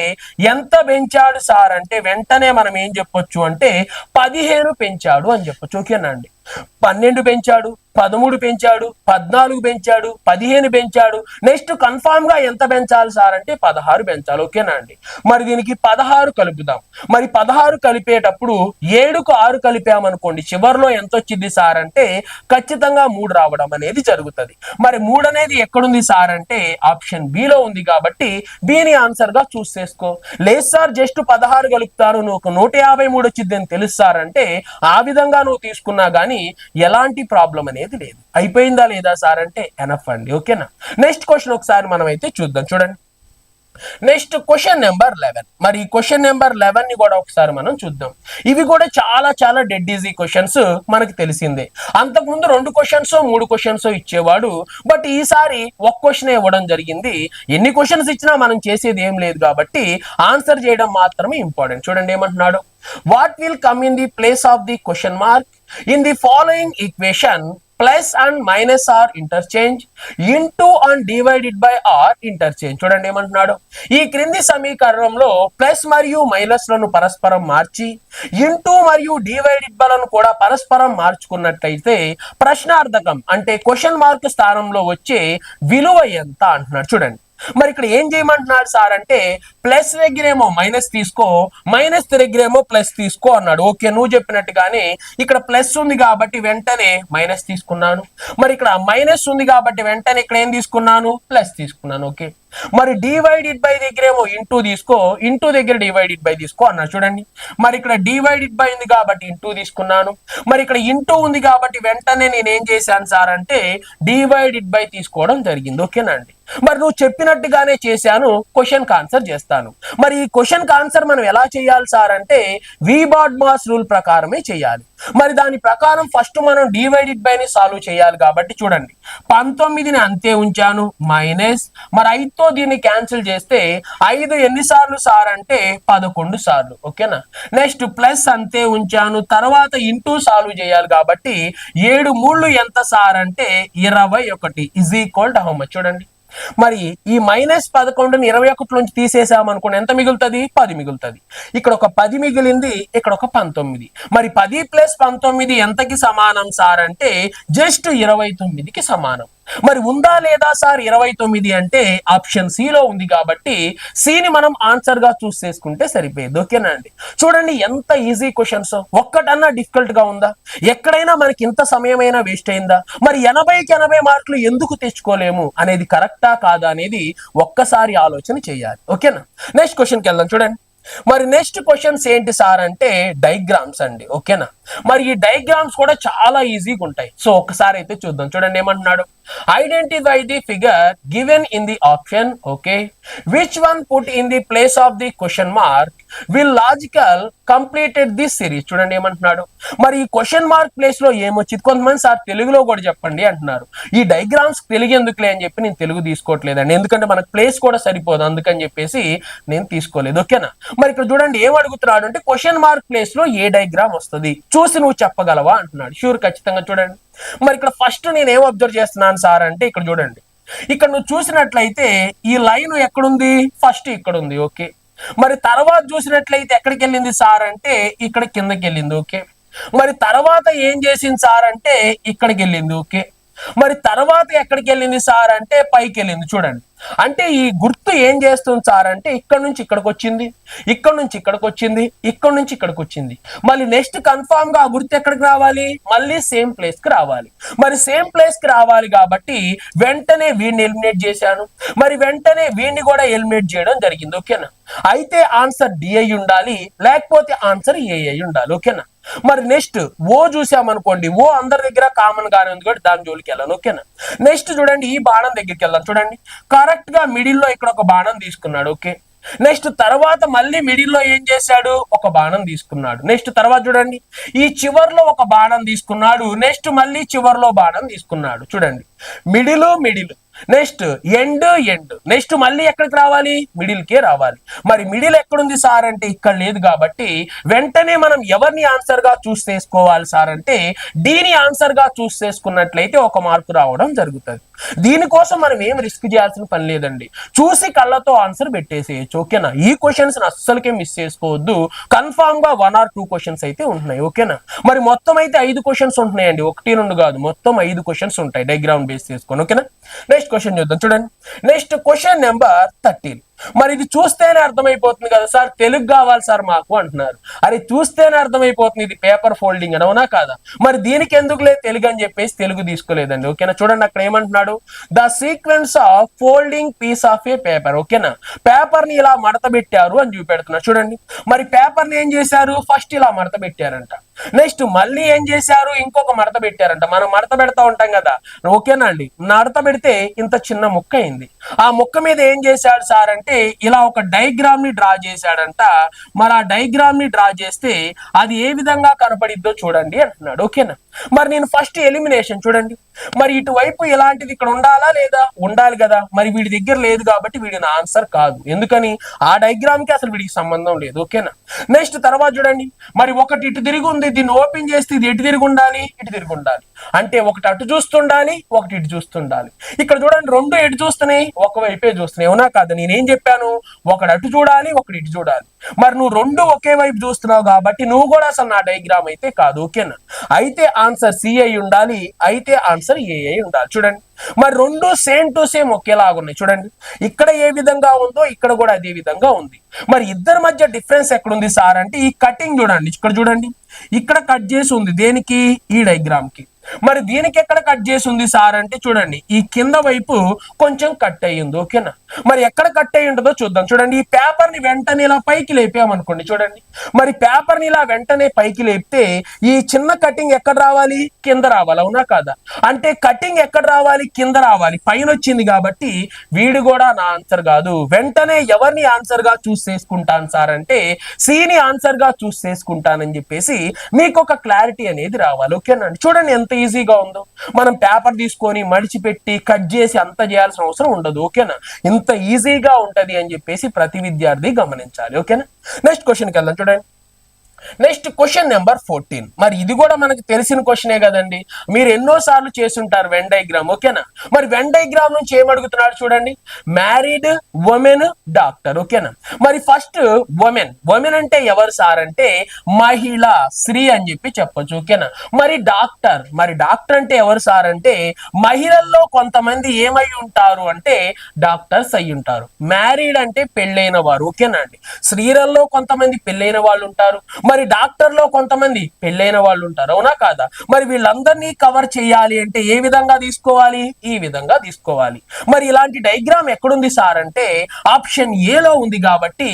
ఎంత పెంచాడు సార్ అంటే వెంటనే మనం ఏం చెప్పొచ్చు అంటే 15 పెంచాడు అని చెప్పొచ్చు. ఓకేనా అండి. 12 పెంచాడు, 13 పెంచాడు, 14 పెంచాడు, 15 పెంచాడు. నెక్స్ట్ కన్ఫామ్ గా ఎంత పెంచాలి సార్ అంటే 16 పెంచాలి. ఓకేనా అండి? మరి దీనికి 16 కలుపుదాం. మరి 16 కలిపేటప్పుడు 7కు 6 కలిపామనుకోండి, చివరిలో ఎంత వచ్చింది సార్ అంటే ఖచ్చితంగా 3 రావడం అనేది జరుగుతుంది. మరి 3 అనేది ఎక్కడుంది సార్ అంటే ఆప్షన్ బి లో ఉంది కాబట్టి బిని ఆన్సర్ గా చూస్ చేసుకో. లేదు సార్ జస్ట్ 16 కలుపుతారు, నువ్వు 153 వచ్చింది అని తెలుసు సార్ అంటే ఆ విధంగా నువ్వు తీసుకున్నా గానీ ఎలాంటి ప్రాబ్లం అనేది లేదు. అయిపోయిందా లేదా సార్ అంటే ఎనఫ్ అండి. ఓకేనా? నెక్స్ట్ క్వశ్చన్ ఒకసారి మనం అయితే చూద్దాం. చూడండి, నెక్స్ట్ క్వశ్చన్ నెంబర్ 11. మరి ఈ క్వశ్చన్ నెంబర్ 11 ని కూడా ఒకసారి మనం చూద్దాం. ఇవి కూడా చాలా చాలా డెడ్ ఈజీ క్వశ్చన్స్, మనకి తెలిసిందే. అంతకుముందు 2 క్వశ్చన్స్ 3 క్వశ్చన్స్ ఇచ్చేవాడు, బట్ ఈసారి ఒక క్వశ్చన్ ఇవ్వడం జరిగింది. ఎన్ని క్వశ్చన్స్ ఇచ్చినా మనం చేసేది ఏం లేదు కాబట్టి ఆన్సర్ చేయడం మాత్రమే ఇంపార్టెంట్. చూడండి ఏమంటున్నాడు, what will come in the place of the question mark in the following equation plus and minus are interchange, into and divided by are interchange. చూడండి ఏమంటున్నాడు, ఈ క్రింది సమీకరణంలో ప్లస్ మరియు మైనస్ లను పరస్పరం మార్చి ఇంటూ మరియు డివైడెడ్ బై లను కూడా పరస్పరం మార్చుకున్నట్లయితే ప్రశ్నార్థకం అంటే క్వశ్చన్ మార్క్ స్థానంలో వచ్చే విలువ ఎంత అంటున్నాడు. చూడండి, మరి ఇక్కడ ఏం చేయమంటున్నాడు సార్ అంటే ప్లస్ దగ్గరేమో మైనస్ తీసుకో, మైనస్ దగ్గరేమో ప్లస్ తీసుకో అన్నాడు. ఓకే, నువ్వు చెప్పినట్టుగానే ఇక్కడ ప్లస్ ఉంది కాబట్టి వెంటనే మైనస్ తీసుకున్నాను. మరి ఇక్కడ మైనస్ ఉంది కాబట్టి వెంటనే ఇక్కడ ఏం తీసుకున్నాను, ప్లస్ తీసుకున్నాను. ఓకే, మరి డివైడెడ్ బై దగ్గరేమో ఇంటూ తీసుకో, ఇంటూ దగ్గర డివైడెడ్ బై తీసుకో అన్నాడు. చూడండి, మరి ఇక్కడ డివైడెడ్ బై ఉంది కాబట్టి ఇంటూ తీసుకున్నాను. మరి ఇక్కడ ఇంటూ ఉంది కాబట్టి వెంటనే నేను ఏం చేశాను సార్ అంటే డివైడెడ్ బై తీసుకోవడం జరిగింది. ఓకేనండి, మరి నువ్వు చెప్పినట్టుగానే చేశాను, క్వశ్చన్ ఆన్సర్ చేస్తాను. మరి ఈ క్వశ్చన్ ఆన్సర్ మనం ఎలా చేయాలి సార్ అంటే వీబార్డ్-మాస్ రూల్ ప్రకారమే చేయాలి. మరి దాని ప్రకారం ఫస్ట్ మనం డివైడెడ్ బై ని సాల్వ్ చేయాలి కాబట్టి చూడండి, 19ని అంతే ఉంచాను మైనస్, మరి 5తో దీన్ని క్యాన్సిల్ చేస్తే 5 ఎన్నిసార్లు సార్ అంటే 11 సార్లు. ఓకేనా? నెక్స్ట్ ప్లస్ అంతే ఉంచాను, తర్వాత ఇంటూ సాల్వ్ చేయాలి కాబట్టి 7 3 ఎంత సార్ అంటే 21 is equal to how much. చూడండి, మరి ఈ మైనస్ 11ని 21 నుంచి తీసేసామనుకోండి ఎంత మిగులుతుంది, 10 మిగులుతుంది. ఇక్కడ ఒక 10 మిగిలింది, ఇక్కడ ఒక 19. మరి 10 ప్లస్ 19 ఎంతకి సమానం సార్ అంటే జస్ట్ 29కి సమానం. మరి ఉందా లేదా సార్ 29 అంటే ఆప్షన్ సి లో ఉంది కాబట్టి సిని మనం ఆన్సర్ గా చూస్ చేసుకుంటే సరిపోయేది. ఓకేనా అండి? చూడండి ఎంత ఈజీ క్వశ్చన్స్, ఒక్కటన్నా డిఫికల్ట్ గా ఉందా? ఎక్కడైనా మనకి ఇంత సమయమైనా వేస్ట్ అయిందా? మరి 80కి 80 మార్కులు ఎందుకు తెచ్చుకోలేము అనేది కరెక్టా కాదా అనేది ఒక్కసారి ఆలోచన చేయాలి. ఓకేనా? నెక్స్ట్ క్వశ్చన్కి వెళ్దాం. చూడండి, మరి నెక్స్ట్ క్వశ్చన్స్ ఏంటి సార్ అంటే డయాగ్రామ్స్ అండి. ఓకేనా? మరి ఈ డయాగ్రామ్స్ కూడా చాలా ఈజీగా ఉంటాయి. సో ఒకసారి అయితే చూద్దాం. చూడండి ఏమంటున్నాడు, identify the figure given in the option okay which one put in the place of the question mark will logical completed this series. చూడండి ఏమంటున్నాడు, మరి ఈ క్వశ్చన్ మార్క్ ప్లేస్ లో ఏమొచ్చింది, కొంతమంది సార్ తెలుగులో కూడా చెప్పండి అంటున్నారు. ఈ డయాగ్రామ్స్ తెలుగు ఎందుకులే అని చెప్పి నేను తెలుగు తీసుకోవట్లేదండి, ఎందుకంటే మనకు ప్లేస్ కూడా సరిపోదు, అందుకని చెప్పేసి నేను తీసుకోలేదు. ఓకేనా? మరి ఇక్కడ చూడండి ఏం అడుగుతున్నాడు అంటే క్వశ్చన్ మార్క్ ప్లేస్ లో ఏ డయాగ్రామ్ వస్తుంది చూసి నువ్వు చెప్పగలవా అంటున్నాడు. షూర్, ఖచ్చితంగా. చూడండి, మరి ఇక్కడ ఫస్ట్ నేను ఏం అబ్జర్వ్ చేస్తున్నాను సార్ అంటే ఇక్కడ చూడండి, ఇక్కడ నువ్వు చూసినట్లయితే ఈ లైన్ ఎక్కడుంది, ఫస్ట్ ఇక్కడ ఉంది. ఓకే, మరి తర్వాత చూసినట్లయితే ఎక్కడికి వెళ్ళింది సార్ అంటే ఇక్కడ కిందకి వెళ్ళింది. ఓకే, మరి తర్వాత ఏం చేసింది సార్ అంటే ఇక్కడికి వెళ్ళింది. ఓకే, మరి తర్వాత ఎక్కడికి వెళ్ళింది సార్ అంటే పైకి వెళ్ళింది. చూడండి, అంటే ఈ గుర్తు ఏం చేస్తుంది సార్ అంటే ఇక్కడ నుంచి ఇక్కడికి వచ్చింది, ఇక్కడ నుంచి ఇక్కడికి వచ్చింది, ఇక్కడ నుంచి ఇక్కడికి వచ్చింది. మళ్ళీ నెక్స్ట్ కన్ఫామ్ గా ఆ గుర్తు ఎక్కడికి రావాలి, మళ్ళీ సేమ్ ప్లేస్ కి రావాలి. మరి సేమ్ ప్లేస్ కి రావాలి కాబట్టి వెంటనే వీడిని ఎలిమినేట్ చేశాను, మరి వెంటనే వీడిని కూడా ఎలిమినేట్ చేయడం జరిగింది. ఓకేనా? అయితే ఆన్సర్ డి అయి ఉండాలి, లేకపోతే ఆన్సర్ ఏ అయి ఉండాలి. ఓకేనా? మరి నెక్స్ట్ ఓ చూసామనుకోండి, ఓ అందరి దగ్గర కామన్ గానే ఉంది కాబట్టి దాని జోలికి వెళ్ళాను. ఓకేనా? నెక్స్ట్ చూడండి ఈ బాణం దగ్గరికి వెళ్దాం. చూడండి, కరెక్ట్ గా మిడిల్ లో ఇక్కడ ఒక బాణం తీసుకున్నాడు. ఓకే, నెక్స్ట్ తర్వాత మళ్ళీ మిడిల్ లో ఏం చేశాడు, ఒక బాణం తీసుకున్నాడు. నెక్స్ట్ తర్వాత చూడండి ఈ చివర్లో ఒక బాణం తీసుకున్నాడు, నెక్స్ట్ మళ్ళీ చివర్లో బాణం తీసుకున్నాడు. చూడండి, middle next end end, next మళ్ళీ ఎక్కడికి రావాలి, మిడిల్ కే రావాలి. మరి మిడిల్ ఎక్కడుంది సార్ అంటే ఇక్కడ లేదు కాబట్టి వెంటనే మనం ఎవరిని ఆన్సర్ గా చూస్ చేసుకోవాలి సార్ అంటే డీని ఆన్సర్ గా చూస్ చేసుకున్నట్లయితే ఒక మార్కు రావడం జరుగుతుంది. దీనికోసం మనం ఏం రిస్క్ చేయాల్సిన పని లేదండి, చూసి కళ్ళతో ఆన్సర్ పెట్టేసేయచ్చు. ఓకేనా, ఈ క్వశ్చన్స్ అస్సలకే మిస్ చేసుకోవద్దు. కన్ఫామ్ గా 1 or 2 క్వశ్చన్స్ అయితే ఉంటున్నాయి. ఓకేనా, మరి మొత్తం అయితే 5 క్వశ్చన్స్ ఉంటున్నాయండి, 1, 2 కాదు, మొత్తం 5 క్వశ్చన్స్ ఉంటాయి డయాగ్రామ్ బేస్ చేసుకొని. ఓకేనా, నెక్స్ట్ క్వశ్చన్ చూద్దాం. చూడండి, నెక్స్ట్ క్వశ్చన్ నెంబర్ 13. మరి ఇది చూస్తేనే అర్థమైపోతుంది కదా సార్, తెలుగు కావాలి సార్ మాకు అంటున్నారు. అది చూస్తేనే అర్థమైపోతుంది ఇది పేపర్ ఫోల్డింగ్ అని, అవునా కాదా? మరి దీనికి ఎందుకులే తెలుగు అని చెప్పేసి తెలుగు తీసుకోలేదండి. ఓకేనా, చూడండి అక్కడ ఏమంటున్నాడు, the sequence of folding piece of a paper. ఓకేనా, పేపర్ ని ఇలా మడత పెట్టారు అని చూపెడుతున్నారు. చూడండి, మరి పేపర్ ని ఏం చేశారు, ఫస్ట్ ఇలా మడత పెట్టారంట, నెక్స్ట్ మళ్ళీ ఏం చేశారు, ఇంకొక మడత పెట్టారంట. మనం మడత పెడతా ఉంటాం కదా, ఓకేనా అండి, మడత పెడితే ఇంత చిన్న ముక్క అయింది. ఆ ముక్క మీద ఏం చేశాడు సార్ అంటే ఇలా ఒక డయాగ్రామ్ ని డ్రా చేశాడంట. మరి ఆ డయాగ్రామ్ ని డ్రా చేస్తే అది ఏ విధంగా కనపడిద్దో చూడండి అంటున్నాడు. ఓకేనా, మరి నేను ఫస్ట్ ఎలిమినేషన్ చూడండి, మరి ఇటువైపు ఇలాంటిది ఇక్కడ ఉండాలా లేదా, ఉండాలి కదా, మరి వీడి దగ్గర లేదు కాబట్టి వీడి నా ఆన్సర్ కాదు. ఎందుకని, ఆ డయాగ్రామ్ కి అసలు వీడికి సంబంధం లేదు. ఓకేనా, నెక్స్ట్ తర్వాత చూడండి, మరి ఒకటి ఇటు తిరిగి ఉంది, దీన్ని ఓపెన్ చేస్తే ఇది ఎటు తిరిగి ఉండాలి, ఇటు తిరిగి ఉండాలి. అంటే ఒకటి అటు చూస్తుండాలి, ఒకటి ఇటు చూస్తుండాలి. ఇక్కడ చూడండి, రెండు ఎటు చూస్తున్నాయి, ఒకవైపే చూస్తున్నాయి, అవునా కాదు? నేనేం చెప్పాను, ఒకటి అటు చూడాలి, ఒకటి ఇటు చూడాలి. మరి నువ్వు రెండు ఒకే వైపు చూస్తున్నావు కాబట్టి నువ్వు కూడా అసలు నా డయాగ్రామ్ అయితే కాదు. ఓకేనా, అయితే ఆన్సర్ సి అయి ఉండాలి, అయితే ఆన్సర్ ఏ అయి ఉండాలి. చూడండి, మరి రెండు సేమ్ టు సేమ్ ఒకేలాగా ఉన్నాయి. చూడండి, ఇక్కడ ఏ విధంగా ఉందో ఇక్కడ కూడా అదే విధంగా ఉంది. మరి ఇద్దరి మధ్య డిఫరెన్స్ ఎక్కడుంది సార్ అంటే ఈ కటింగ్ చూడండి, ఇక్కడ చూడండి, ఇక్కడ కట్ చేసి ఉంది దేనికి, ఈ డయాగ్రామ్ కి. మరి దీనికి ఎక్కడ కట్ చేసి ఉంది సార్ అంటే చూడండి, ఈ కింద వైపు కొంచెం కట్ అయ్యింది. ఓకేనా, మరి ఎక్కడ కట్ అయ్యి ఉంటుందో చూద్దాం. చూడండి, ఈ పేపర్ ని వెంటనే ఇలా పైకి లేపామనుకోండి, చూడండి, మరి పేపర్ ని ఇలా వెంటనే పైకి లేపితే ఈ చిన్న కటింగ్ ఎక్కడ రావాలి, కింద రావాలి, అవునా కాదా? అంటే కటింగ్ ఎక్కడ రావాలి, కింద రావాలి, పైన వచ్చింది కాబట్టి వీడు కూడా నా ఆన్సర్ కాదు. వెంటనే ఎవరిని ఆన్సర్ గా చూస్ చేసుకుంటాను సార్ అంటే సిని ఆన్సర్ గా చూస్ చేసుకుంటానని చెప్పేసి మీకు ఒక క్లారిటీ అనేది రావాలి. ఓకేనా, చూడండి ఎంత ఈజీగా ఉందో. మనం పేపర్ తీసుకొని మడిచిపెట్టి కట్ చేసి అంత చేయాల్సిన అవసరం ఉండదు. ఓకేనా, ఇంత ఈజీగా ఉంటది అని చెప్పేసి ప్రతి విద్యార్థి గమనించాలి. ఓకేనా, నెక్స్ట్ క్వశ్చన్కి వెళ్దాం. చూడండి, నెక్స్ట్ క్వశ్చన్ నెంబర్ 14. మరి ఇది కూడా మనకు తెలిసిన క్వశ్చనే కదండి, మీరు ఎన్నో సార్లు చేస్తుంటారు వెన్ డయాగ్రామ్. ఓకేనా, మరి వెన్ డయాగ్రామ్ నుంచి ఏమడుగుతున్నాడు చూడండి, మ్యారీడ్, ఉమెన్, డాక్టర్. ఓకేనా, మరి ఫస్ట్ ఉమెన్, ఉమెన్ అంటే ఎవరు సార్ అంటే మహిళ, స్త్రీ అని చెప్పి చెప్పొచ్చు. ఓకేనా, మరి డాక్టర్, మరి డాక్టర్ అంటే ఎవరు సార్ అంటే మహిళల్లో కొంతమంది ఏమై ఉంటారు అంటే డాక్టర్స్ అయి ఉంటారు. మ్యారీడ్ అంటే పెళ్ళైన వారు. ఓకేనా అండి, స్త్రీలలో కొంతమంది పెళ్ళైన వాళ్ళు ఉంటారు, మరి డాక్టర్ లో కొంతమంది పెళ్ళైన వాళ్ళు ఉంటారు, అవునా కాదా? మరి వీళ్ళందరినీ కవర్ చేయాలి అంటే ఏ విధంగా తీసుకోవాలి, ఈ విధంగా తీసుకోవాలి. మరి ఇలాంటి డయాగ్రామ్ ఎక్కడుంది సార్ అంటే ఆప్షన్ ఏ లో ఉంది కాబట్టి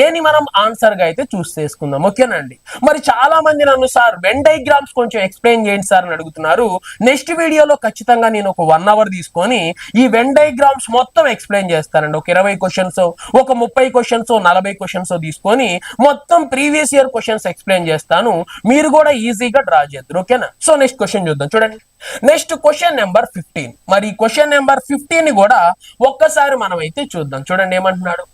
ఏని మనం ఆన్సర్ గా అయితే చూస్ చేసుకుందాం. ఓకేనండి, మరి చాలా మంది నన్ను సార్ వెన్ డయాగ్రామ్స్ కొంచెం ఎక్స్ప్లెయిన్ చేయండి సార్ అని అడుగుతున్నారు. నెక్స్ట్ వీడియోలో ఖచ్చితంగా నేను ఒక 1 hour తీసుకొని ఈ వెన్ డయాగ్రామ్స్ మొత్తం ఎక్స్ప్లెయిన్ చేస్తానండి. ఒక 20 క్వశ్చన్స్, ఒక 30 క్వశ్చన్స్, 40 క్వశ్చన్స్ తీసుకొని మొత్తం ప్రీవియస్ ఇయర్ క్వశ్చన్స్ ఎక్స్ప్లెయిన్ చేస్తాను, మీరు కూడా ఈజీగా డ్రా చేద్దరు. ఓకేనా, సో నెక్స్ట్ క్వశ్చన్ చూద్దాం. చూడండి, నెక్స్ట్ క్వశ్చన్ నెంబర్ 15. మరి క్వశ్చన్ నెంబర్ 15 ని కూడా ఒక్కసారి మనం అయితే చూద్దాం. చూడండి ఏమంటున్నాడు,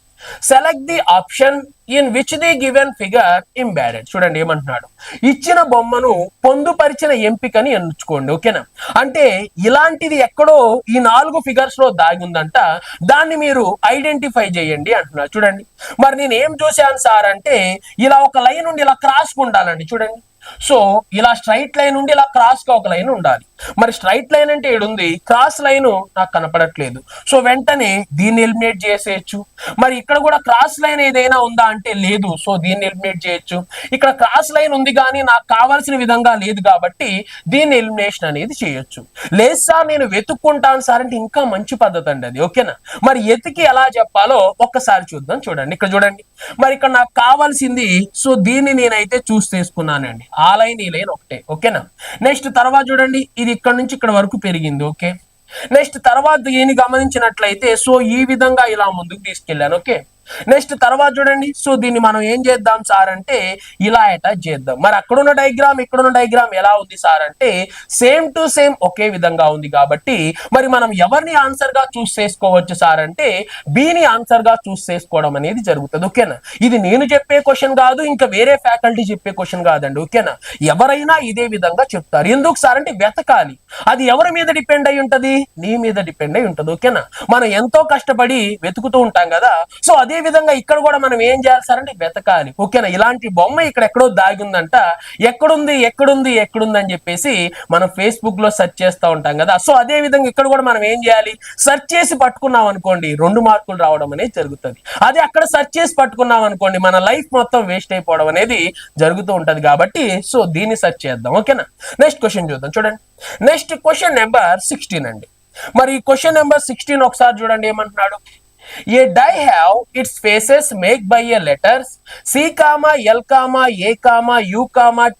select the option in which the given figure embedded. చూడండి ఏమంటున్నాడు, ఇచ్చిన బొమ్మను పొందుపరిచిన ఎంపికని ఎంచుకోండి. ఓకేనా, అంటే ఇలాంటిది ఎక్కడో ఈ 4 ఫిగర్స్ లో దాగి ఉందంట, దాన్ని మీరు ఐడెంటిఫై చేయండి అంటున్నారు. చూడండి, మరి నేను ఏం చూశాను సార్ అంటే ఇలా ఒక లైన్ ఉండి ఇలా క్రాస్ ఉండాలండి. చూడండి, సో ఇలా స్ట్రైట్ లైన్ ఉండి ఇలా క్రాస్ గా ఒక లైన్ ఉండాలి. మరి స్ట్రైట్ లైన్ అంటే ఏడుంది, క్రాస్ లైన్ నాకు కనపడట్లేదు, సో వెంటనే దీన్ని ఎలిమినేట్ చేసేయచ్చు. మరి ఇక్కడ కూడా క్రాస్ లైన్ ఏదైనా ఉందా అంటే లేదు, సో దీన్ని ఎలిమినేట్ చేయొచ్చు. ఇక్కడ క్రాస్ లైన్ ఉంది కానీ నాకు కావాల్సిన విధంగా లేదు కాబట్టి దీన్ని ఎలిమినేషన్ అనేది చేయొచ్చు. లేదు సార్ నేను వెతుక్కుంటాను సార్ అంటే ఇంకా మంచి పద్ధతి అండి అది. ఓకేనా, మరి ఎతికి ఎలా చెప్పాలో ఒక్కసారి చూద్దాం. చూడండి, ఇక్కడ చూడండి, మరి ఇక్కడ నాకు కావాల్సింది, సో దీన్ని నేనైతే చూస్ చేసుకున్నానండి. ఆ లైన్ ఈ లైన్ ఒకటే. ఓకేనా, నెక్స్ట్ తర్వాత చూడండి, ఇది ఇక్కడ నుంచి ఇక్కడ వరకు పెరిగింది. ఓకే, నెక్స్ట్ తర్వాత దీన్ని గమనించినట్లయితే సో ఈ విధంగా ఇలా ముందుకు తీసుకెళ్ళాను. ఓకే, నెక్స్ట్ తర్వాత చూడండి, సో దీన్ని మనం ఏం చేద్దాం సార్ అంటే ఇలా అటాచ్ చేద్దాం. మరి అక్కడున్న డయాగ్రామ్ ఇక్కడున్న డయాగ్రామ్ ఎలా ఉంది సార్ అంటే సేమ్ టు సేమ్ ఒకే విధంగా ఉంది కాబట్టి మరి మనం ఎవరిని ఆన్సర్ గా చూస్ చేసుకోవచ్చు సార్ అంటే బిని ఆన్సర్ గా చూస్ చేసుకోవడం అనేది జరుగుతుంది. ఓకేనా, ఇది నేను చెప్పే క్వశ్చన్ కాదు, ఇంకా వేరే ఫ్యాకల్టీ చెప్పే క్వశ్చన్ కాదండి. ఓకేనా, ఎవరైనా ఇదే విధంగా చెప్తారు. ఎందుకు సార్ అంటే వెతకాలి. అది ఎవరి మీద డిపెండ్ అయి ఉంటది? నీ మీద డిపెండ్ అయి ఉంటది. ఓకేనా, మనం ఎంతో కష్టపడి వెతుకుతూ ఉంటాం కదా, సో అదే విధంగా ఇక్కడ కూడా మనం ఏం చేయాలి సార్ అంటే వెతకాలి. ఓకేనా, ఇలాంటి బొమ్మ ఇక్కడ ఎక్కడో దాగి ఉందంట, ఎక్కడుంది ఎక్కడుంది ఎక్కడుంది అని చెప్పేసి మనం ఫేస్బుక్ లో సెర్చ్ చేస్తూ ఉంటాం కదా, సో అదే విధంగా ఇక్కడ కూడా మనం ఏం చేయాలి, సెర్చ్ చేసి పట్టుకున్నాం అనుకోండి 2 మార్కులు రావడం అనేది జరుగుతుంది. అదే అక్కడ సెర్చ్ చేసి పట్టుకున్నాం అనుకోండి మన లైఫ్ మొత్తం వేస్ట్ అయిపోవడం అనేది జరుగుతూ ఉంటది. కాబట్టి సో దీన్ని సెర్చ్ చేద్దాం. ఓకేనా, నెక్స్ట్ క్వశ్చన్ చూద్దాం. చూడండి, నెక్స్ట్ క్వశ్చన్ నెంబర్ 16 అండి. మరి క్వశ్చన్ నెంబర్ 16 ఒకసారి చూడండి ఏమంటున్నాడు. A die have its faces made by a letters C, L, A, U,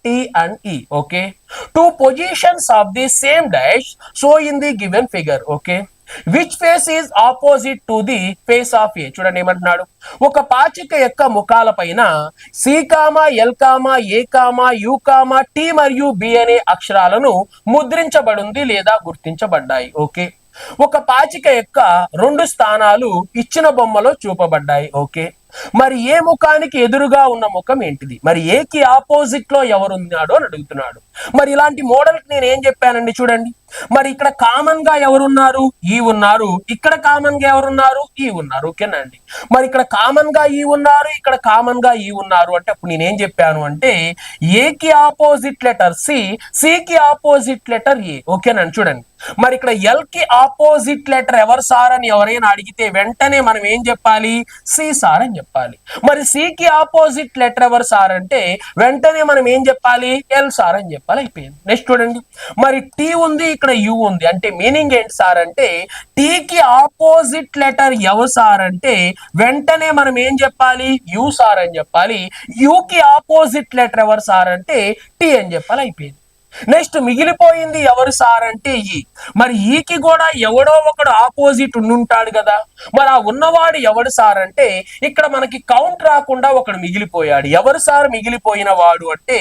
T and E. Okay. Two positions of the same dash show in the given figure. Okay. Which face is opposite to the face of A? చూడండి ఏమంటున్నాడు. ఒక పాచిక యొక్క ముఖాల పైన C, L, A, U, T మరియు B అనే అక్షరాలను ముద్రించబడింది లేదా గుర్తించబడ్డాయి. ఓకే, ఒక పాచిక యొక్క 2 స్థానాలు ఇచ్చిన బొమ్మలో చూపబడ్డాయి. ఓకే, మరి ఏ ముఖానికి ఎదురుగా ఉన్న ముఖం ఏంటిది? మరి ఏకి ఆపోజిట్ లో ఎవరున్నాడు అని అడుగుతున్నాడు. మరి ఇలాంటి మోడల్ కి నేను ఏం చెప్పానండి చూడండి, మరి ఇక్కడ కామన్ గా ఎవరున్నారు? ఈ ఉన్నారు. ఇక్కడ కామన్ గా ఎవరున్నారు? ఈ ఉన్నారు. ఓకేనా అండి, మరి ఇక్కడ కామన్ గా ఈ ఉన్నారు, ఇక్కడ కామన్ గా ఈ ఉన్నారు అంటే అప్పుడు నేనేం చెప్పాను అంటే ఏకి ఆపోజిట్ లెటర్ సి, సికి ఆపోజిట్ లెటర్ ఏ. ఓకేనండి, చూడండి మరి ఇక్కడ ఎల్ కి ఆపోజిట్ లెటర్ ఎవరు సార్ అని ఎవరైనా అడిగితే వెంటనే మనం ఏం చెప్పాలి? సి సార్ అని చెప్పాలి. మరి సికి ఆపోజిట్ లెటర్ ఎవరు సార్ అంటే వెంటనే మనం ఏం చెప్పాలి? ఎల్ సార్ అని చెప్పాలి. అయిపోయింది. నెక్స్ట్ చూడండి, మరి టీ ఉంది, ఇక్కడ యు ఉంది, అంటే మీనింగ్ ఏంటి సార్ అంటే టీకి ఆపోజిట్ లెటర్ ఎవరు సార్ అంటే వెంటనే మనం ఏం చెప్పాలి? యు సార్ అని చెప్పాలి. యుకి ఆపోజిట్ లెటర్ ఎవరు సార్ అంటే టీ అని చెప్పాలి. అయిపోయింది. నెక్స్ట్ మిగిలిపోయింది ఎవరు సార్ అంటే ఈ. మరి ఈకి కూడా ఎవడో ఒకడు ఆపోజిట్ ఉండుంటాడు కదా, మరి ఆ ఉన్నవాడు ఎవడు సార్ అంటే ఇక్కడ మనకి కౌంట్ రాకుండా ఒకడు మిగిలిపోయాడు. ఎవరు సార్ మిగిలిపోయిన వాడు అంటే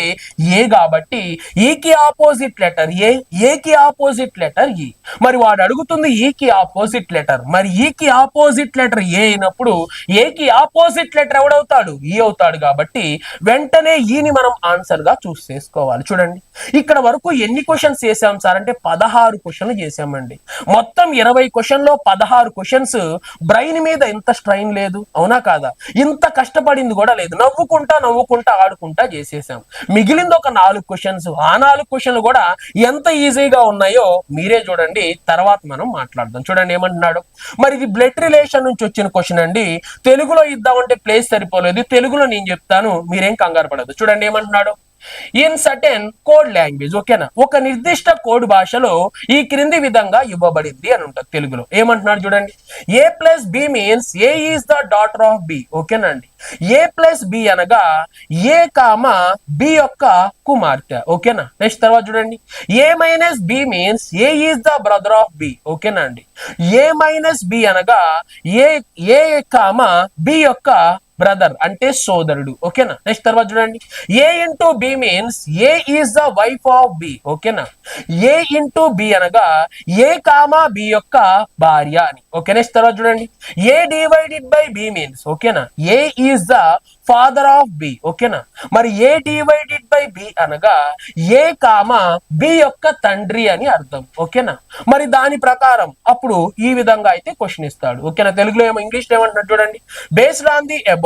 ఏ. కాబట్టి ఈకి ఆపోజిట్ లెటర్ ఏ, ఏకి ఆపోజిట్ లెటర్ ఈ. మరి వాడు అడుగుతుంది ఈకి ఆపోజిట్ లెటర్, మరి ఈకి ఆపోజిట్ లెటర్ ఏ అయినప్పుడు ఏకి ఆపోజిట్ లెటర్ ఎవడవుతాడు? ఈ అవుతాడు. కాబట్టి వెంటనే ఈని మనం ఆన్సర్ గా చూస్ చేసుకోవాలి. చూడండి, ఇక్కడ వరకు ఎన్ని క్వశ్చన్స్ చేసాం సార్ అంటే 16 క్వశ్చన్లు చేసామండి. మొత్తం 20 క్వశ్చన్లో 16 క్వశ్చన్స్. బ్రెయిన్ మీద ఇంత స్ట్రైన్ లేదు, అవునా కాదా? ఇంత కష్టపడింది కూడా లేదు. నవ్వుకుంటా ఆడుకుంటా చేసేసాం. మిగిలింది ఒక 4 క్వశ్చన్స్. ఆ 4 క్వశ్చన్లు కూడా ఎంత ఈజీగా ఉన్నాయో మీరే చూడండి, తర్వాత మనం మాట్లాడదాం. చూడండి ఏమంటున్నాడు. మరి ఇది బ్లడ్ రిలేషన్ నుంచి వచ్చిన క్వశ్చన్ అండి. తెలుగులో ఇద్దామంటే ప్లేస్ సరిపోలేదు, తెలుగులో నేను చెప్తాను, మీరేం కంగారు పడదు. చూడండి ఏమంటున్నాడు. In certain code language. ఓకేనా, ఒక నిర్దిష్ట కోడ్ భాషలో ఈ క్రింది విధంగా ఇవ్వబడింది అని ఉంటుంది తెలుగులో. ఏమంటున్నాడు చూడండి. A plus B means A is the daughter of B. ఓకేనా అండి, ఏ ప్లస్ బి అనగా ఏ కామా బి యొక్క కుమార్తె. ఓకేనా, నెక్స్ట్ తర్వాత చూడండి. A minus B means A is the brother of B. ఓకేనా అండి, ఏ మైనస్ బి అనగా ఏ కామా బి యొక్క బ్రదర్ అంటే సోదరుడు. ఓకేనా, నెక్స్ట్ తర్వాత చూడండి. A into B means A is the wife of B. ఓకేనా, ఏ ఇంటూ బి అనగా ఏ కామా బి యొక్క భార్య అని. ఓకే, నెక్స్ట్ తర్వాత చూడండి. A divided by B means ఓకేనా A is the father of B. ఓకేనా, మరి ఏ డివైడెడ్ బై బి అనగా ఏ కామా బి యొక్క తండ్రి అని అర్థం. ఓకేనా, మరి దాని ప్రకారం అప్పుడు ఈ విధంగా అయితే క్వశ్చన్ ఇస్తాడు. ఓకేనా, తెలుగులో ఏమో ఇంగ్లీష్ ఏమంటున్నాడు చూడండి. Based on the above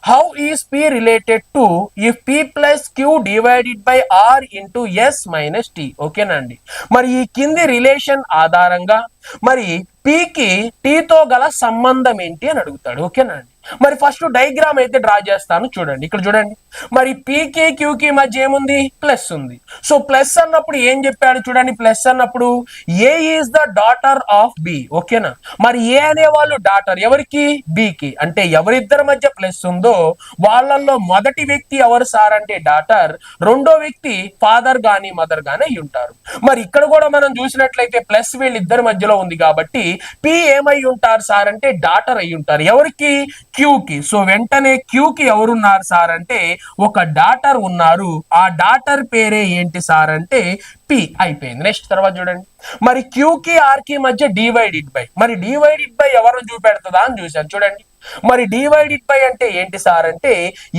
how is p related to if p plus q divided by r into s minus t. ఓకేనా అండి, మరి ఈ కింది రిలేషన్ ఆధారంగా మరి p కి t తో గల సంబంధం ఏంటి అని అడుగుతాడు. ఓకేనా అండి, మరి ఫస్ట్ డయాగ్రామ్ అయితే డ్రా చేస్తాను. చూడండి, ఇక్కడ చూడండి. మరి p కి q కి మధ్య ఏముంది? ప్లస్ ఉంది. సో ప్లస్ అన్నప్పుడు ఏం చెప్పాడు చూడండి. ప్లస్ అన్నప్పుడు A is the daughter of B. ఓకేనా, మరి ఏ అనేవాళ్ళు డాటర్ ఎవరికి? బి కి. అంటే ఎవరిద్దరి మధ్య ప్లస్ ఉందో వాళ్ళల్లో మొదటి వ్యక్తి ఎవరు సార్ అంటే డాటర్, రెండో వ్యక్తి ఫాదర్ గాని మదర్ గాని అయి ఉంటారు. మరి ఇక్కడ కూడా మనం చూసినట్లయితే ప్లస్ వీళ్ళిద్దరి మధ్యలో ఉంది కాబట్టి పి ఏమై ఉంటారు సార్ అంటే డాటర్ అయి ఉంటారు. ఎవరికి? క్యూ క్యూకి. సో వెంటనే క్యూకి ఎవరున్నారు సార్ అంటే ఒక డాటర్ ఉన్నారు. ఆ డాటర్ పేరే ఏంటి సార్ అంటే పి. అయిపోయింది. నెక్స్ట్ తర్వాత చూడండి, మరి క్యూకి ఆర్కి మధ్య డివైడెడ్ బై, మరి డివైడెడ్ బై ఎవరు చూపెడుతుందా అని చూశాను. చూడండి, మరి డివైడెడ్ బై అంటే ఏంటి సార్ అంటే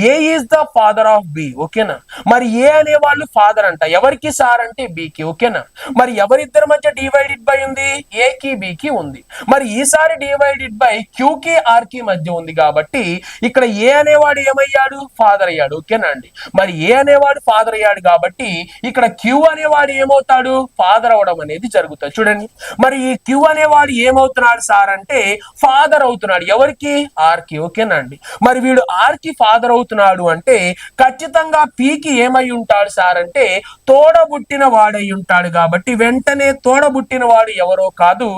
A is the father of B. ఓకేనా, మరి ఏ అనే వాళ్ళు ఫాదర్ అంట ఎవరికి సార్ అంటే బికి. ఓకేనా, మరి ఎవరిద్దరి మధ్య డివైడెడ్ బై ఉంది, ఏకి బికి ఉంది. మరి ఈసారి డివైడెడ్ బై క్యూకి ఆర్కి మధ్య ఉంది కాబట్టి ఇక్కడ ఏ అనేవాడు ఏమయ్యాడు, ఫాదర్ అయ్యాడు. ఓకేనా అండి, మరి ఏ అనేవాడు ఫాదర్ అయ్యాడు కాబట్టి ఇక్కడ క్యూ అనేవాడు ఏమవుతాడు, ఫాదర్ అవడం అనేది జరుగుతుంది. చూడండి, మరి ఈ క్యూ అనేవాడు ఏమవుతున్నాడు సార్ అంటే ఫాదర్ అవుతున్నాడు ఎవరికి, ఆర్కి. ఓకేనా అండి, మరి వీడు ఆర్కి ఫాదర్ అవుతున్నాడు అంటే ఖచ్చితంగా పీకి ఏమై ఉంటాడు సార్ అంటే తోడబుట్టిన వాడై ఉంటాడు. కాబట్టి వెంటనే తోడబుట్టిన వాడు ఎవరో కాదు,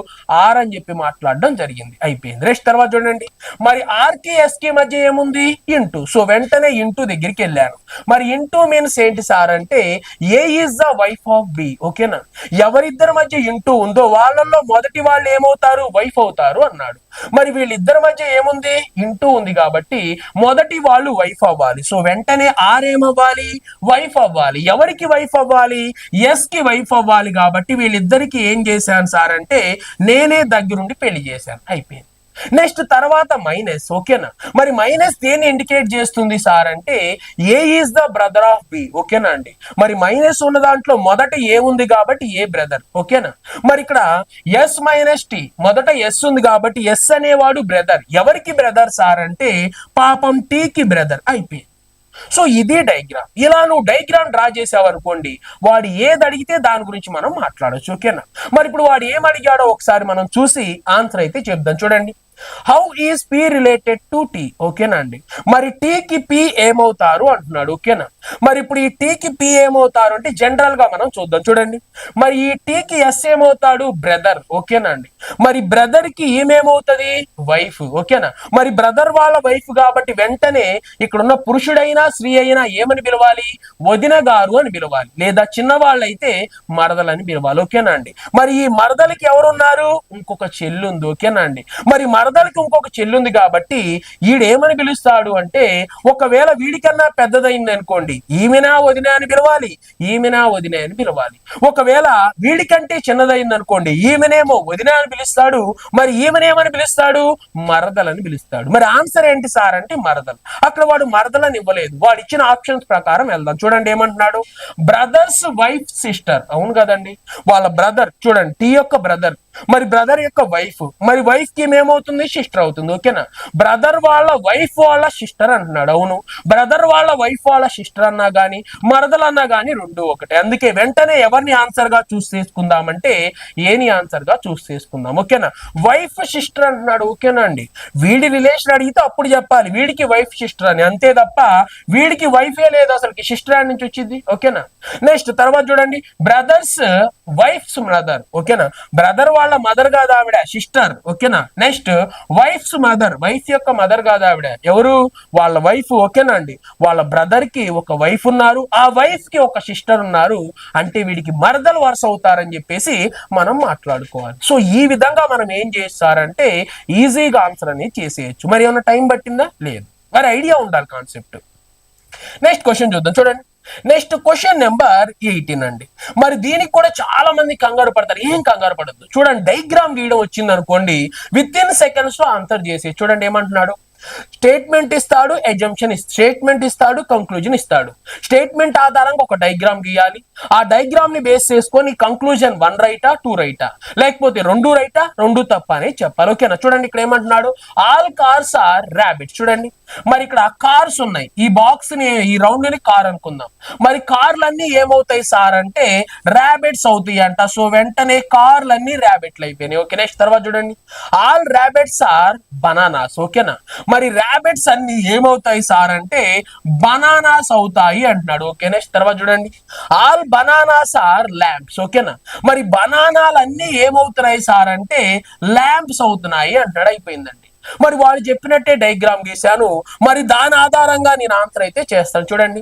ఆర్ అని చెప్పి మాట్లాడడం జరిగింది. అయిపోయింది. నెక్స్ట్ తర్వాత చూడండి, మరి ఆర్కి ఎస్కి మధ్య ఏముంది, ఇంటూ. సో వెంటనే ఇంటూ దగ్గరికి వెళ్ళాను. మరి ఇంటూ మీన్స్ ఏంటి సార్ అంటే A is the wife of B. ఓకేనా, ఎవరిద్దరి మధ్య ఇంటూ ఉందో వాళ్ళల్లో మొదటి వాళ్ళు ఏమవుతారు, వైఫ్ అవుతారు అన్నాడు. మరి వీళ్ళిద్దరి మధ్య ఏముంది, ఇంటూ ఉంది కాబట్టి మొదటి వాళ్ళు వైఫ్ అవ్వాలి. సో వెంటనే ఆర్ ఏమవ్వాలి, వైఫ్ అవ్వాలి. ఎవరికి వైఫ్ అవ్వాలి, ఎస్ కి వైఫ్ అవ్వాలి. కాబట్టి వీళ్ళిద్దరికి ఏం చేశాను సార్ అంటే నేనే దగ్గరుండి పెళ్లి చేశాను. అయిపోయింది. నెక్స్ట్ తర్వాత మైనస్. ఓకేనా, మరి మైనస్ దేన్ని ఇండికేట్ చేస్తుంది సార్ అంటే A is the brother of B. ఓకేనా అండి, మరి మైనస్ ఉన్న దాంట్లో మొదట ఏ ఉంది కాబట్టి ఏ బ్రదర్. ఓకేనా, మరి ఇక్కడ ఎస్ మైనస్ టి, మొదట ఎస్ ఉంది కాబట్టి ఎస్ అనేవాడు బ్రదర్. ఎవరికి బ్రదర్ సార్ అంటే పాపం టీకి బ్రదర్. అయిపోయింది. సో ఇది డయాగ్రామ్. ఇలా నువ్వు డయాగ్రామ్ డ్రా చేసావు అనుకోండి, వాడు ఏది అడిగితే దాని గురించి మనం మాట్లాడొచ్చు. ఓకేనా, మరి ఇప్పుడు వాడు ఏం అడిగాడో ఒకసారి మనం చూసి ఆన్సర్ అయితే చెప్దాం. చూడండి, how is P related to T. ఓకేనా అండి, మరి టీకి పి ఏమవుతారు అంటున్నాడు. ఓకేనా, మరి ఇప్పుడు ఈ టీకి పి ఏమవుతారు అంటే జనరల్ గా మనం చూద్దాం. చూడండి, మరి ఈ టీకి ఎస్ ఏమవుతాడు, బ్రదర్. ఓకేనా అండి, మరి బ్రదర్ కి ఏమేమవుతుంది, వైఫ్. ఓకేనా, మరి బ్రదర్ వాళ్ళ వైఫ్ కాబట్టి వెంటనే ఇక్కడున్న పురుషుడైనా స్త్రీ అయినా ఏమని పిలవాలి, వదిన గారు అని పిలవాలి, లేదా చిన్నవాళ్ళైతే మరదలని పిలవాలి. ఓకేనా అండి, మరి ఈ మరదలకి ఎవరున్నారు, ఇంకొక చెల్లు ఉంది. ఓకేనా అండి, మరి మరదలకి ఇంకొక చెల్లుంది కాబట్టి ఈడేమని పిలుస్తాడు అంటే ఒకవేళ వీడికన్నా పెద్దదైంది అనుకోండి, ఈమెనా వదిన అని పిలవాలి, ఈమెనా వదిన అని పిలవాలి. ఒకవేళ వీడికంటే చిన్నదైంది అనుకోండి, ఈమెనేమో వదిన అని పిలుస్తాడు, మరి ఈమెనేమని పిలుస్తాడు, మరదలని పిలుస్తాడు. మరి ఆన్సర్ ఏంటి సార్ అంటే మరదలు. అక్కడ వాడు మరదలని ఇవ్వలేదు, వాడు ఇచ్చిన ఆప్షన్స్ ప్రకారం వెళ్దాం. చూడండి ఏమంటున్నాడు, బ్రదర్స్ వైఫ్ సిస్టర్. అవును కదండి, వాళ్ళ బ్రదర్. చూడండి, టీ యొక్క బ్రదర్, మరి బ్రదర్ యొక్క వైఫ్, మరి వైఫ్ కి ఏమవుతుంది, సిస్టర్ అవుతుంది. ఓకేనా, బ్రదర్ వాళ్ళ వైఫ్ వాళ్ళ సిస్టర్ అంటున్నాడు. అవును, బ్రదర్ వాళ్ళ వైఫ్ వాళ్ళ సిస్టర్ అన్నా గానీ మరదలు అన్నా గానీ రెండు ఒకటే. అందుకే వెంటనే ఎవరిని ఆన్సర్ గా చూస్ చేసుకుందామంటే ఏని ఆన్సర్ గా చూస్ చేసుకుందాం. ఓకేనా, వైఫ్ సిస్టర్ అంటున్నాడు. ఓకేనా అండి, వీడి రిలేషన్ అడిగితే అప్పుడు చెప్పాలి వీడికి వైఫ్ సిస్టర్ అని, అంతే తప్ప వీడికి వైఫే లేదు అసలుకి, సిస్టర్ అని నుంచి వచ్చింది. ఓకేనా, నెక్స్ట్ తర్వాత చూడండి, బ్రదర్స్ వైఫ్స్ మదర్. ఓకేనా, బ్రదర్ వాళ్ళ మదర్ కాదు ఆవిడ, సిస్టర్. ఓకేనా, నెక్స్ట్ వైఫ్స్ మదర్, వైఫ్ యొక్క మదర్ కాదు ఆవిడ, ఎవరు, వాళ్ళ వైఫ్. ఓకేనా అండి, వాళ్ళ బ్రదర్ కి ఒక వైఫ్ ఉన్నారు, ఆ వైఫ్ కి ఒక సిస్టర్ ఉన్నారు, అంటే వీడికి మరదలు వరుస అవుతారని చెప్పేసి మనం మాట్లాడుకోవాలి. సో ఈ విధంగా మనం ఏం చేస్తారంటే ఈజీగా ఆన్సర్ అనేది చేసేయచ్చు. మరి ఏమైనా టైం పట్టిందా, లేదు, మరి ఐడియా ఉండాలి కాన్సెప్ట్. నెక్స్ట్ క్వశ్చన్ చూద్దాం. చూడండి, నెక్స్ట్ క్వశ్చన్ నెంబర్ 18 అండి. మరి దీనికి కూడా చాలా మంది కంగారు పడతారు, ఏం కంగారు పడద్దు. చూడండి, డయాగ్రామ్ గీయడం వచ్చింది అనుకోండి, విత్ ఇన్ సెకండ్స్ లో ఆన్సర్ చేసి. చూడండి ఏమంటున్నాడు, స్టేట్మెంట్ ఇస్తాడు, ఎజంప్షన్ స్టేట్మెంట్ ఇస్తాడు, కంక్లూజన్ ఇస్తాడు. స్టేట్మెంట్ ఆధారంగా ఒక డయాగ్రామ్ గీయాలి, ఆ డయాగ్రామ్ ని బేస్ చేసుకొని కంక్లూజన్ 1 రైటా 2 రైటా, లేకపోతే 2 రైటా 2 తప్ప అని చెప్పాలి. ఓకేనా, చూడండి ఇక్కడ ఏమంటున్నాడు, ఆల్ కార్స్ ఆర్ ర్యాబిట్స్. చూడండి, మరి ఇక్కడ కార్స్ ఉన్నాయి, ఈ బాక్స్ ని ఈ రౌండ్ ని కార్ అనుకుందాం, మరి కార్లన్నీ ఏమవుతాయి సార్ అంటే ర్యాబిట్స్ అవుతాయి అంట. సో వెంటనే కార్లన్నీ ర్యాబిట్లు అయిపోయినాయి. ఓకే, నెక్స్ట్ తర్వాత చూడండి, ఆల్ ర్యాబిట్స్ ఆర్ బనానాస్. ఓకేనా, మరి ర్యాబిట్స్ అన్ని ఏమవుతాయి సార్ అంటే బనానాస్ అవుతాయి అంటున్నాడు. ఓకే, నెక్స్ట్ తర్వాత చూడండి, ఆల్ బనానాస్ ఆర్ ల్యాంప్స్. ఓకేనా, మరి బనానాలు అన్ని ఏమవుతున్నాయి సార్ అంటే ల్యాంప్స్ అవుతున్నాయి అంటున్నాడు. అయిపోయిందండి. మరి వాళ్ళు చెప్పినట్టే డయాగ్రామ్ గీశాను. మరి దాని ఆధారంగా నేను ఆన్సర్ అయితే చేస్తాను. చూడండి,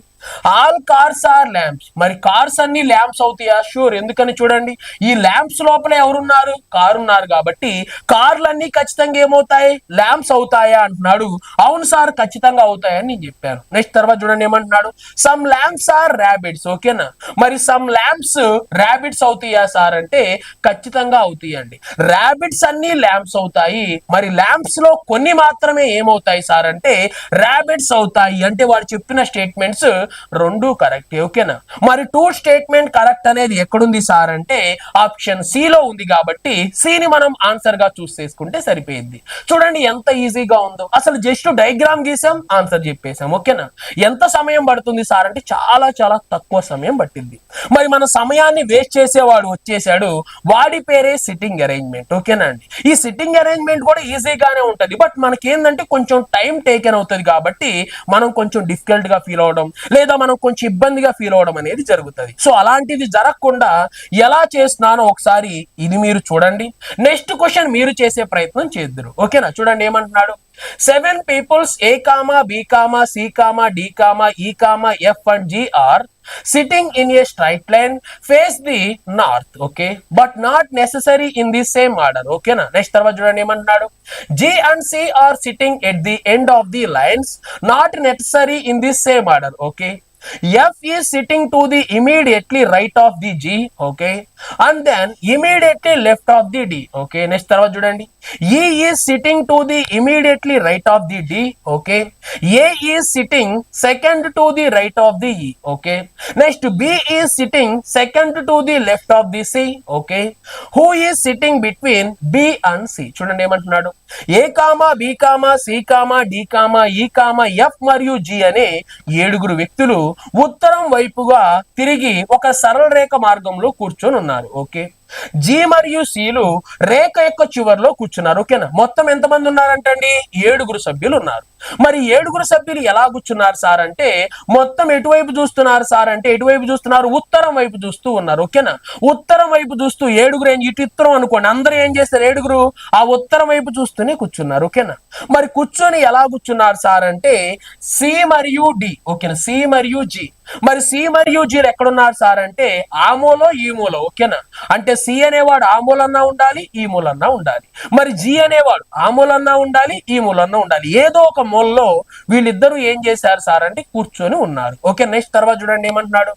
ఆల్ కార్స్ ఆర్ ల్యాంప్స్. మరి కార్స్ అన్ని ల్యాంప్స్ అవుతాయా? షూర్. ఎందుకని చూడండి, ఈ ల్యాంప్స్ లోపల ఎవరున్నారు? కారు ఉన్నారు కాబట్టి కార్లన్నీ ఖచ్చితంగా ఏమవుతాయి? ల్యాంప్స్ అవుతాయా అంటున్నాడు. అవును సార్, ఖచ్చితంగా అవుతాయని నేను చెప్పాను. నెక్స్ట్ తర్వాత చూడండి ఏమంటున్నాడు, సమ్ ల్యాంప్స్ ఆర్ ర్యాబిట్స్. ఓకేనా, మరి సమ్ ల్యాంప్స్ ర్యాబిట్స్ అవుతాయా సార్ అంటే ఖచ్చితంగా అవుతాయండి. ర్యాబిట్స్ అన్ని ల్యాంప్స్ అవుతాయి. మరి ల్యాంప్స్ లో కొన్ని మాత్రమే ఏమవుతాయి సార్ అంటే ర్యాబిట్స్ అవుతాయి. అంటే వాడు చెప్పిన స్టేట్మెంట్స్ రెండు కరెక్ట్. ఓకేనా, మరి టూ స్టేట్మెంట్ కరెక్ట్ అనేది ఎక్కడుంది సార్ అంటే ఆప్షన్ సి లో ఉంది. కాబట్టి సిని మనం ఆన్సర్ గా చూస్ చేసుకుంటే సరిపోయింది. చూడండి ఎంత ఈజీగా ఉందో. అసలు జస్ట్ డయాగ్రామ్ గీసాం, ఆన్సర్ చెప్పేసాం. ఓకేనా, ఎంత సమయం పడుతుంది సార్ అంటే చాలా చాలా తక్కువ సమయం పట్టింది. మరి మన సమయాన్ని వేస్ట్ చేసేవాడు వచ్చేసాడు, వాడి పేరే సిట్టింగ్ అరేంజ్మెంట్. ఓకేనా అండి, ఈ సిట్టింగ్ అరేంజ్మెంట్ కూడా ఈజీగానే ఉంటది. బట్ మనకి ఏంటంటే కొంచెం టైం టేకెన్ అవుతుంది కాబట్టి మనం కొంచెం డిఫికల్ట్ గా ఫీల్ అవడం లేదా మనం కొంచెం ఇబ్బందిగా ఫీల్ అవడం అనేది జరుగుతుంది. సో అలాంటిది జరగకుండా ఎలా చేస్తున్నానో ఒకసారి ఇది మీరు చూడండి. నెక్స్ట్ క్వశ్చన్ మీరు చేసే ప్రయత్నం చేద్దరు. ఓకేనా, చూడండి ఏమంటున్నాడు, 7 peoples A comma B comma C comma D comma E comma F and G are sitting in a straight line face the north. Okay, but not necessary in the same order. Okay na, next tarvata chudandi emantunnadu, G and C are sitting at the end of the lines, not necessary in the same order. Okay, F is sitting to the immediately right of the G. Okay, and then immediately left of the D. Okay, next tarvata chudandi, E is sitting to the immediately right of the D. Okay, A is sitting second to the right of the E. Okay, next B is sitting second to the left of the C. Okay, who is sitting between B and C? చూడండి ఏమంటున్నాడు, A comma B comma C comma D comma E comma F మరియు G అనే 7 వ్యక్తులు ఉత్తరం వైపుగా తిరిగి ఒక సరళ రేఖ మార్గంలో కూర్చొని ఉన్నారు. ఓకే, జి మరియు సిలు రేఖ యొక్క చివరిలో కూర్చున్నారు. ఓకేనా, మొత్తం ఎంతమంది ఉన్నారంటండి? 7 సభ్యులు ఉన్నారు. మరి 7 సభ్యులు ఎలా కూర్చున్నారు సార్ అంటే మొత్తం ఎటువైపు చూస్తున్నారు సార్ అంటే ఎటువైపు చూస్తున్నారు? ఉత్తరం వైపు చూస్తూ ఉన్నారు. ఓకేనా, ఉత్తరం వైపు చూస్తూ 7 ఇటు ఉత్తరం అనుకోండి, అందరూ ఏం చేస్తారు? 7 ఆ ఉత్తరం వైపు చూస్తూనే కూర్చున్నారు. ఓకేనా, మరి కూర్చొని ఎలా కూర్చున్నారు సార్ అంటే సి మరియు డి. ఓకేనా, సి మరియు జి. మరి సి మరియు జీలు ఎక్కడున్నారు సార్ అంటే ఆ మూలో ఈ మూలో. ఓకేనా, అంటే సి అనేవాడు ఆ మూలన్నా ఉండాలి, ఈ మూలన్నా ఉండాలి. మరి జి అనేవాడు ఆ మూలన్నా ఉండాలి, ఈ మూలన్నా ఉండాలి. ఏదో ఒక మూలలో వీళ్ళిద్దరూ ఏం చేశారు సార్ అంటే కూర్చొని ఉన్నారు. ఓకే, నెక్స్ట్ తర్వాత చూడండి ఏమంటున్నాడు,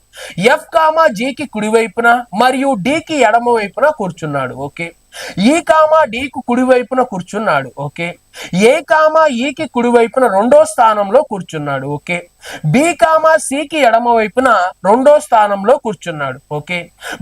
ఎఫ్ కామా జీకి కుడి వైపున మరియు డికి ఎడమ వైపున కూర్చున్నాడు. ఓకే, ఈ కామా డికు కుడి వైపున కూర్చున్నాడు. ఓకే, ఏ కామా ఈకి కుడి వైపున 2వ స్థానంలో కూర్చున్నాడు. ఓకే, బి కామా సికి ఎడమ వైపున 2వ స్థానంలో కూర్చున్నాడు. ఓకే,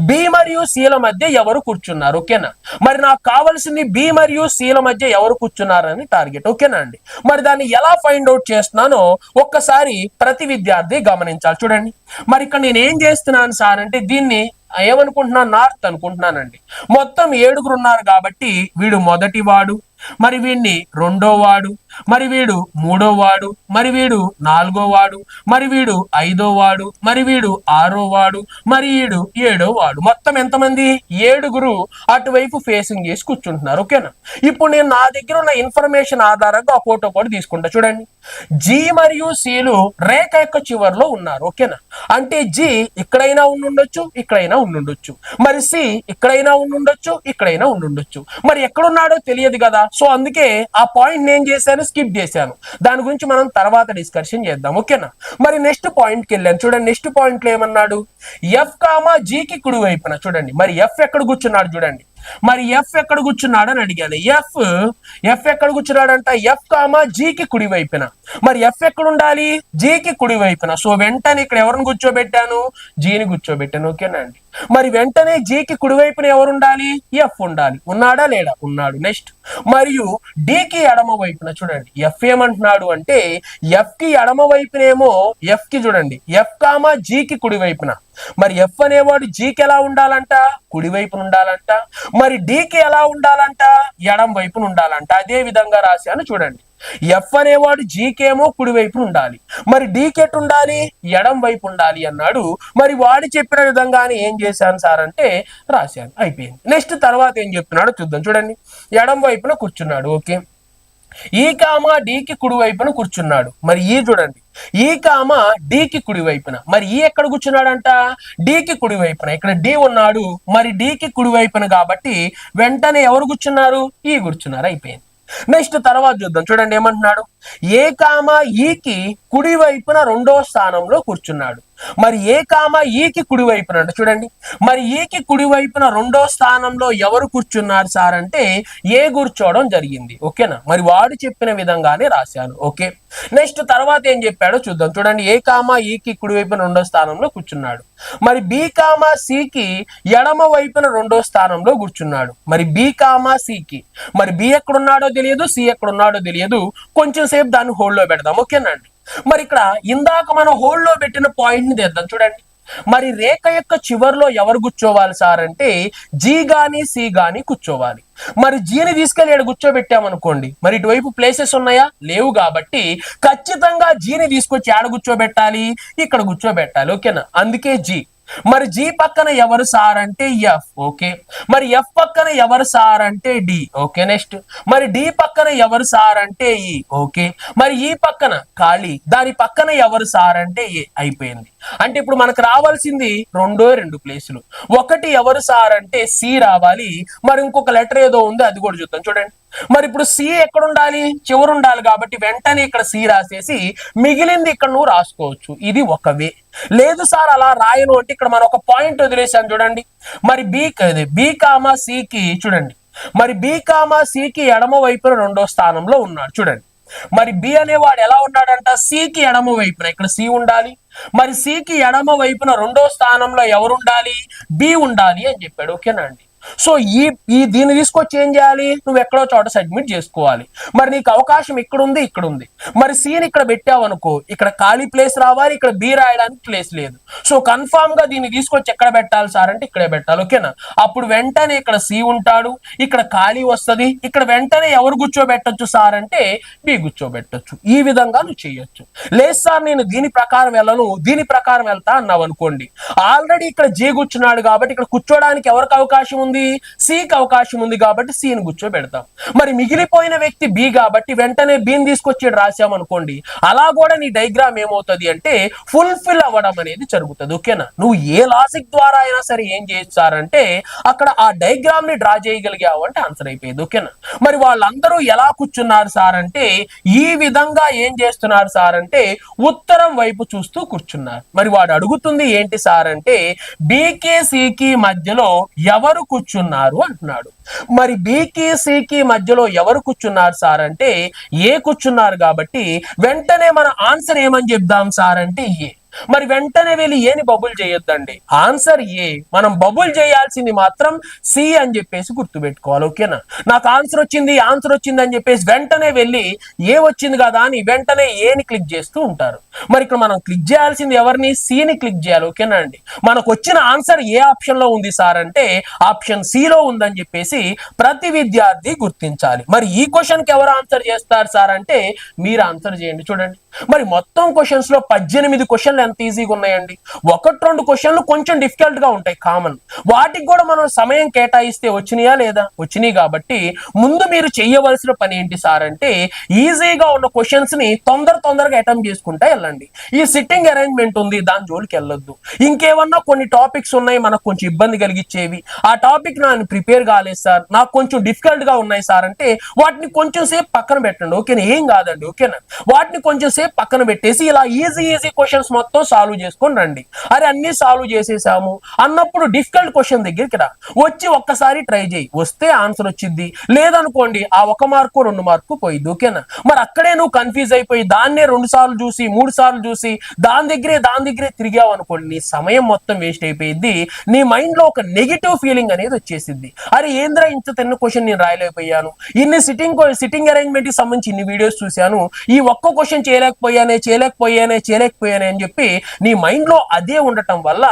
బి మరియు సిల మధ్య ఎవరు కూర్చున్నారు? ఓకేనా, మరి నాకు కావాల్సింది బి మరియు సిల మధ్య ఎవరు కూర్చున్నారని టార్గెట్. ఓకేనా అండి, మరి దాన్ని ఎలా ఫైండ్ అవుట్ చేస్తున్నానో ఒక్కసారి ప్రతి విద్యార్థి గమనించాలి. చూడండి, మరి ఇక్కడ నేను ఏం చేస్తున్నాను సార్ అంటే దీన్ని ఏమనుకుంటున్నాను? నార్త్ అనుకుంటున్నానండి. మొత్తం 7 ఉన్నారు కాబట్టి వీడు మొదటి వాడు, మరి వీడిని 2వ వాడు, మరి వీడు 3వ వాడు, మరి వీడు 4వ వాడు, మరి వీడు 5వ వాడు, మరి వీడు 6వ వాడు, మరి వీడు 7వ వాడు. మొత్తం ఎంతమంది? 7 అటువైపు ఫేసింగ్ చేసి కూర్చుంటున్నారు. ఓకేనా, ఇప్పుడు నేను నా దగ్గర ఉన్న ఇన్ఫర్మేషన్ ఆధారంగా ఫోటో కూడా తీసుకుంటా. చూడండి, జి మరియు సిలు రేఖ యొక్క చివరిలో ఉన్నారు. ఓకేనా, అంటే జి ఇక్కడైనా ఉండుండొచ్చు, ఇక్కడైనా ఉండుండొచ్చు, మరి సి ఇక్కడైనా ఉండుండొచ్చు, ఇక్కడైనా ఉండుండొచ్చు. మరి ఎక్కడున్నాడో తెలియదు కదా, సో అందుకే ఆ పాయింట్ నేను చేశాను, స్కిప్ చేశాను. దాని గురించి మనం తర్వాత డిస్కషన్ చేద్దాం. ఓకేనా, మరి నెక్స్ట్ పాయింట్కి వెళ్ళాను. చూడండి, నెక్స్ట్ పాయింట్ లో ఏమన్నాడు, ఎఫ్ కామా జీకి కుడి వైపున. చూడండి, మరి ఎఫ్ ఎక్కడ కూర్చున్నాడు? చూడండి, మరి ఎఫ్ ఎక్కడ కూర్చున్నాడు అని అడిగాను. ఎఫ్ ఎక్కడ కూర్చున్నాడంట? ఎఫ్ కామా జీకి కుడి వైపున. మరి ఎఫ్ ఎక్కడ ఉండాలి? జీకి కుడి వైపున. సో వెంటనే ఇక్కడ ఎవరిని కూర్చోబెట్టాను? జీని కూర్చోబెట్టాను. ఓకేనా అండి, మరి వెంటనే జీకి కుడి వైపున ఎవరు ఉండాలి? ఎఫ్ ఉండాలి. ఉన్నాడా లేడా? ఉన్నాడు. నెక్స్ట్, మరియు డికి ఎడమ వైపున. చూడండి, ఎఫ్ ఏమంటున్నాడు అంటే ఎఫ్ కి ఎడమ వైపునేమో ఎఫ్ కి చూడండి ఎఫ్ కామా జీకి కుడి వైపున. మరి ఎఫ్ అనేవాడు జీకి ఎలా ఉండాలంట? కుడి వైపున ఉండాలంట. మరి డికి ఎలా ఉండాలంట? ఎడం వైపున ఉండాలంట. అదే విధంగా రాశాను. చూడండి, ఎఫ్ అనేవాడు జీకేమో కుడి వైపున ఉండాలి, మరి డీకి ఎటు ఉండాలి? ఎడం వైపు ఉండాలి అన్నాడు. మరి వాడు చెప్పిన విధంగానే ఏం చేశాను సార్ అంటే రాశాను. అయిపోయింది. నెక్స్ట్ తర్వాత ఏం చెప్తున్నాడో చూద్దాం. చూడండి, ఎడం వైపున కూర్చున్నాడు. ఓకే, ఈ కామ డికి కుడి వైపున కూర్చున్నాడు. మరి ఈ చూడండి, ఈ కామ డికి కుడి వైపున, మరి ఈ ఎక్కడ కూర్చున్నాడంట, డికి కుడి వైపున. ఇక్కడ డి ఉన్నాడు, మరి డికి కుడి వైపున కాబట్టి వెంటనే ఎవరు కూర్చున్నారు, ఈ కూర్చున్నారు, అయిపోయింది. నెక్స్ట్ తర్వాత చూద్దాం. చూడండి ఏమంటున్నాడు, ఏ కామ ఈకి కుడి వైపున రెండో స్థానంలో కూర్చున్నాడు. మరి ఏ కామ ఈకి కుడి వైపున అంటే చూడండి, మరి ఈకి కుడి వైపున రెండో స్థానంలో ఎవరు కూర్చున్నారు సార్ అంటే ఏ కూర్చోవడం జరిగింది. ఓకేనా, మరి వాడు చెప్పిన విధంగానే రాశాను. ఓకే, నెక్స్ట్ తర్వాత ఏం చెప్పాడో చూద్దాం. చూడండి, ఏ కామ ఈకి కుడి వైపున రెండో స్థానంలో కూర్చున్నాడు. మరి బి కామ సికి ఎడమ వైపున రెండో స్థానంలో కూర్చున్నాడు. మరి బి కామ సికి, మరి బి ఎక్కడున్నాడో తెలియదు, సి ఎక్కడున్నాడో తెలియదు, కొంచెం సేపు దాన్ని హోల్డ్ లో పెడదాం. ఓకేనండి, మరి ఇక్కడ ఇందాక మనం హోల్డ్ లో పెట్టిన పాయింట్ ని తెద్దాం. చూడండి, మరి రేఖ యొక్క చివర్లో ఎవరు కూర్చోవాలి సార్ అంటే జీ గాని సి గాని కూర్చోవాలి. మరి జీని తీసుకెళ్లి ఇక్కడ కూర్చోబెట్టామనుకోండి, మరి ఇటువైపు ప్లేసెస్ ఉన్నాయా, లేవు, కాబట్టి ఖచ్చితంగా జీని తీసుకొచ్చి ఆడ కూర్చోబెట్టాలి, ఇక్కడ కూర్చోబెట్టాలి. ఓకేనా, అందుకే జీ. మరి జీ పక్కన ఎవరు సార్ అంటే ఎఫ్. ఓకే, మరి ఎఫ్ పక్కన ఎవరు సార్ అంటే డి. ఓకే, నెక్స్ట్ మరి డి పక్కన ఎవరు సార్ అంటే ఈ. ఓకే, మరి ఈ పక్కన ఖాళీ, దాని పక్కన ఎవరు సార్ అంటే ఏ. అయిపోయింది. అంటే ఇప్పుడు మనకు రావాల్సింది రెండు ప్లేసులు. ఒకటి ఎవరు సార్ అంటే సి రావాలి, మరి ఇంకొక లెటర్ ఏదో ఉంది అది కూడా చూద్దాం. చూడండి, మరి ఇప్పుడు సి ఎక్కడ ఉండాలి, చివరు ఉండాలి, కాబట్టి వెంటనే ఇక్కడ సి రాసేసి మిగిలింది ఇక్కడ నువ్వు రాసుకోవచ్చు. ఇది ఒక వే. లేదు సార్ అలా రాయను అంటే ఇక్కడ మనం ఒక పాయింట్ వదిలేసాను. చూడండి, మరి బి కామా సికి చూడండి, మరి బి కామా సికి ఎడమ వైపున రెండో స్థానంలో ఉన్నాడు. చూడండి, మరి బి అనేవాడు ఎలా ఉన్నాడంట, సికి ఎడమ వైపున, ఇక్కడ సి ఉండాలి, మరి సికి ఎడమ వైపున రెండో స్థానంలో ఎవరు ఉండాలి, బి ఉండాలి అని చెప్పాడు. ఓకేనా అండి, సో ఈ దీన్ని తీసుకొచ్చి ఏం చేయాలి, నువ్వు ఎక్కడో చోట సబ్మిట్ చేసుకోవాలి. మరి నీకు అవకాశం ఇక్కడ ఉంది, ఇక్కడ ఉంది, మరి సీని ఇక్కడ పెట్టావు అనుకో, ఇక్కడ ఖాళీ ప్లేస్ రావాలి, ఇక్కడ బి రాయడానికి ప్లేస్ లేదు. సో కన్ఫామ్ గా దీన్ని తీసుకొచ్చి ఎక్కడ పెట్టాలి సార్ అంటే ఇక్కడే పెట్టాలి. ఓకేనా, అప్పుడు వెంటనే ఇక్కడ సి ఉంటాడు, ఇక్కడ ఖాళీ వస్తుంది, ఇక్కడ వెంటనే ఎవరు కూర్చోబెట్టొచ్చు సార్ అంటే బి కూర్చోబెట్టొచ్చు. ఈ విధంగా నువ్వు చేయొచ్చు. లేదు సార్ నేను దీని ప్రకారం వెళ్ళను, దీని ప్రకారం వెళ్తా అన్నావు అనుకోండి, ఆల్రెడీ ఇక్కడ జే కూర్చున్నాడు కాబట్టి ఇక్కడ కూర్చోడానికి ఎవరికి అవకాశం ఉంది, సికి అవకాశం ఉంది, కాబట్టి సిని కూర్చోబెడతాం. మరి మిగిలిపోయిన వ్యక్తి బి కాబట్టి వెంటనే బిని తీసుకొచ్చి రాసామనుకోండి, అలా కూడా నీ డయాగ్రామ్ ఏమవుతుంది అంటే ఫుల్ఫిల్ అవ్వడం అనేది జరుగుతుంది. ఓకేనా, నువ్వు ఏ లాజిక్ ద్వారా అయినా సరే ఏం చేస్తారంటే అక్కడ ఆ డయాగ్రామ్ ని డ్రా చేయగలిగావు అంటే ఆన్సర్ అయిపోయింది. ఓకేనా, మరి వాళ్ళందరూ ఎలా కూర్చున్నారు సార్ అంటే ఈ విధంగా ఏం చేస్తున్నారు సార్ అంటే ఉత్తరం వైపు చూస్తూ కూర్చున్నారు. మరి వాడు అడుగుతుంది ఏంటి సార్ అంటే బికి సికి మధ్యలో ఎవరు కూర్చున్నారు అంటున్నాడు. మరి బికి సికి మధ్యలో ఎవరు కూర్చున్నారు సార్ అంటే ఏ కూర్చున్నారు, కాబట్టి వెంటనే మన ఆన్సర్ ఏమని చెప్దాం సార్ అంటే ఏ. మరి వెంటనే వెళ్ళి ఏని బబుల్ చేయొద్దండి, ఆన్సర్ ఏ. మనం బబుల్ చేయాల్సింది మాత్రం సి అని చెప్పేసి గుర్తుపెట్టుకోవాలి. ఓకేనా, నాకు ఆన్సర్ వచ్చింది అని చెప్పేసి వెంటనే వెళ్ళి ఏ వచ్చింది కదా అని వెంటనే ఏని క్లిక్ చేస్తూ ఉంటారు. మరి ఇక్కడ మనం క్లిక్ చేయాల్సింది ఎవరిని, సిని క్లిక్ చేయాలి. ఓకేనా అండి, మనకు వచ్చిన ఆన్సర్ ఏ ఆప్షన్ లో ఉంది సార్ అంటే ఆప్షన్ సి లో ఉందని చెప్పేసి ప్రతి విద్యార్థి గుర్తించాలి. మరి ఈ క్వశ్చన్ కి ఎవరు ఆన్సర్ చేస్తారు సార్ అంటే మీరు ఆన్సర్ చేయండి. చూడండి, మరి మొత్తం క్వశ్చన్స్ లో 18 క్వశ్చన్లు ఎంత ఈజీగా ఉన్నాయండి. 1-2 క్వశ్చన్లు కొంచెం డిఫికల్ట్ గా ఉంటాయి కామన్, వాటికి కూడా మనం సమయం కేటాయిస్తే వచ్చినాయా లేదా, వచ్చినాయి. కాబట్టి ముందు మీరు చేయవలసిన పని ఏంటి సార్ అంటే ఈజీగా ఉన్న క్వశ్చన్స్ ని తొందరగా అటెంప్ట్ చేసుకుంటా వెళ్ళండి. ఈ సిట్టింగ్ అరేంజ్మెంట్ ఉంది, దాని జోలికి వెళ్ళొద్దు. ఇంకేమన్నా కొన్ని టాపిక్స్ ఉన్నాయి మనకు కొంచెం ఇబ్బంది కలిగించేవి, ఆ టాపిక్ నేను ప్రిపేర్ కాలేదు సార్, నాకు కొంచెం డిఫికల్ట్ గా ఉన్నాయి సార్ అంటే వాటిని కొంచెం సేపు పక్కన పెట్టండి. ఓకేనా, ఏం కాదండి. ఓకేనా, వాటిని కొంచెం సేపు పక్కన పెట్టేసి ఇలా ఈజీ క్వశ్చన్స్ మొత్తం సాల్వ్ చేసుకొని రండి. అరే అన్ని సాల్వ్ చేసేసాము అన్నప్పుడు డిఫికల్ట్ క్వశ్చన్ దగ్గరికి రా, వచ్చి ఒక్కసారి ట్రై చేయి, వస్తే ఆన్సర్ వచ్చింది, లేదనుకోండి ఆ 1 మార్కు 2 మార్కు పోయిద్ది. ఓకేనా, మరి అక్కడే నువ్వు కన్ఫ్యూజ్ అయిపోయి దాన్నే 2 సార్లు చూసి 3 సార్లు చూసి దాని దగ్గరే తిరిగావు అనుకోండి, నీ సమయం మొత్తం వేస్ట్ అయిపోయింది. నీ మైండ్ లో ఒక నెగిటివ్ ఫీలింగ్ అనేది వచ్చేసింది. అరే ఏంద్రా ఇంత తిన్న క్వశ్చన్ నేను రాయలేకపోయాను, ఇన్ని సిట్టింగ్ అరేంజ్మెంట్ కి సంబంధించి ఇన్ని వీడియోస్ చూశాను, ఈ ఒక్క క్వశ్చన్ చేయలేకపోయానే అని చెప్పి చెప్పి నీ మైండ్ లో అదే ఉండటం వల్ల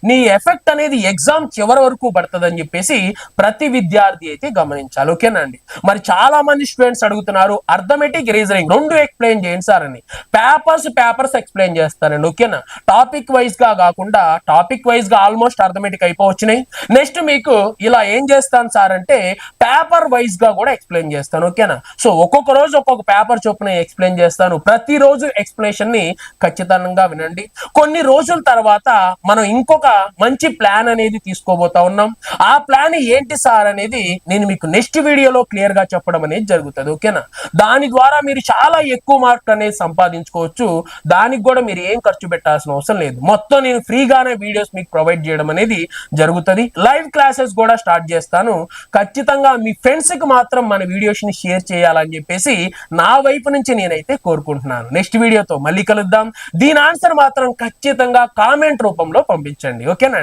నీ ఎఫెక్ట్ అనేది ఎగ్జామ్ చివరి వరకు పడుతుందని చెప్పేసి ప్రతి విద్యార్థి అయితే గమనించాలి. ఓకేనా అండి. మరి చాలా మంది స్టూడెంట్స్ అడుగుతున్నారు అర్థమెటిక్ రీజనింగ్ రెండు ఎక్స్ప్లెయిన్ చేయండి సార్ అని. పేపర్స్ ఎక్స్ప్లెయిన్ చేస్తానండి. ఓకేనా. టాపిక్ వైజ్ గా కాకుండా టాపిక్ వైజ్ గా ఆల్మోస్ట్ అర్థమెటిక్ అయిపోవచ్చినాయి. నెక్స్ట్ మీకు ఇలా ఏం చేస్తాను సార్ అంటే పేపర్ వైజ్ గా కూడా ఎక్స్ప్లెయిన్ చేస్తాను. ఓకేనా. సో ఒక్కొక్క రోజు ఒక్కొక్క పేపర్ చొప్పున ఎక్స్ప్లెయిన్ చేస్తాను. ప్రతిరోజు ఎక్స్ప్లెనేషన్ ని ఖచ్చితంగా వినండి. కొన్ని రోజుల తర్వాత మనం ఇంకొక మంచి ప్లాన్ అనేది తీసుకోబోతా ఉన్నాం. ఆ ప్లాన్ ఏంటి సార్ అనేది నేను మీకు నెక్స్ట్ వీడియోలో క్లియర్ గా చెప్పడం అనేది జరుగుతుంది. ఓకేనా. దాని ద్వారా మీరు చాలా ఎక్కువ మార్క్ అనేది సంపాదించుకోవచ్చు. దానికి కూడా మీరు ఏం ఖర్చు పెట్టాల్సిన అవసరం లేదు. మొత్తం నేను ఫ్రీగానే వీడియోస్ మీకు ప్రొవైడ్ చేయడం అనేది జరుగుతుంది. లైవ్ క్లాసెస్ కూడా స్టార్ట్ చేస్తాను. ఖచ్చితంగా మీ ఫ్రెండ్స్ కి మాత్రం మన వీడియోస్ ని షేర్ చేయాలని చెప్పేసి నా వైపు నుంచి నేనైతే కోరుకుంటున్నాను. నెక్స్ట్ వీడియోతో మళ్ళీ కలుద్దాం. దీని ఆన్సర్ మాత్రం ఖచ్చితంగా కామెంట్ రూపంలో పంపించండి. ఓకేనా.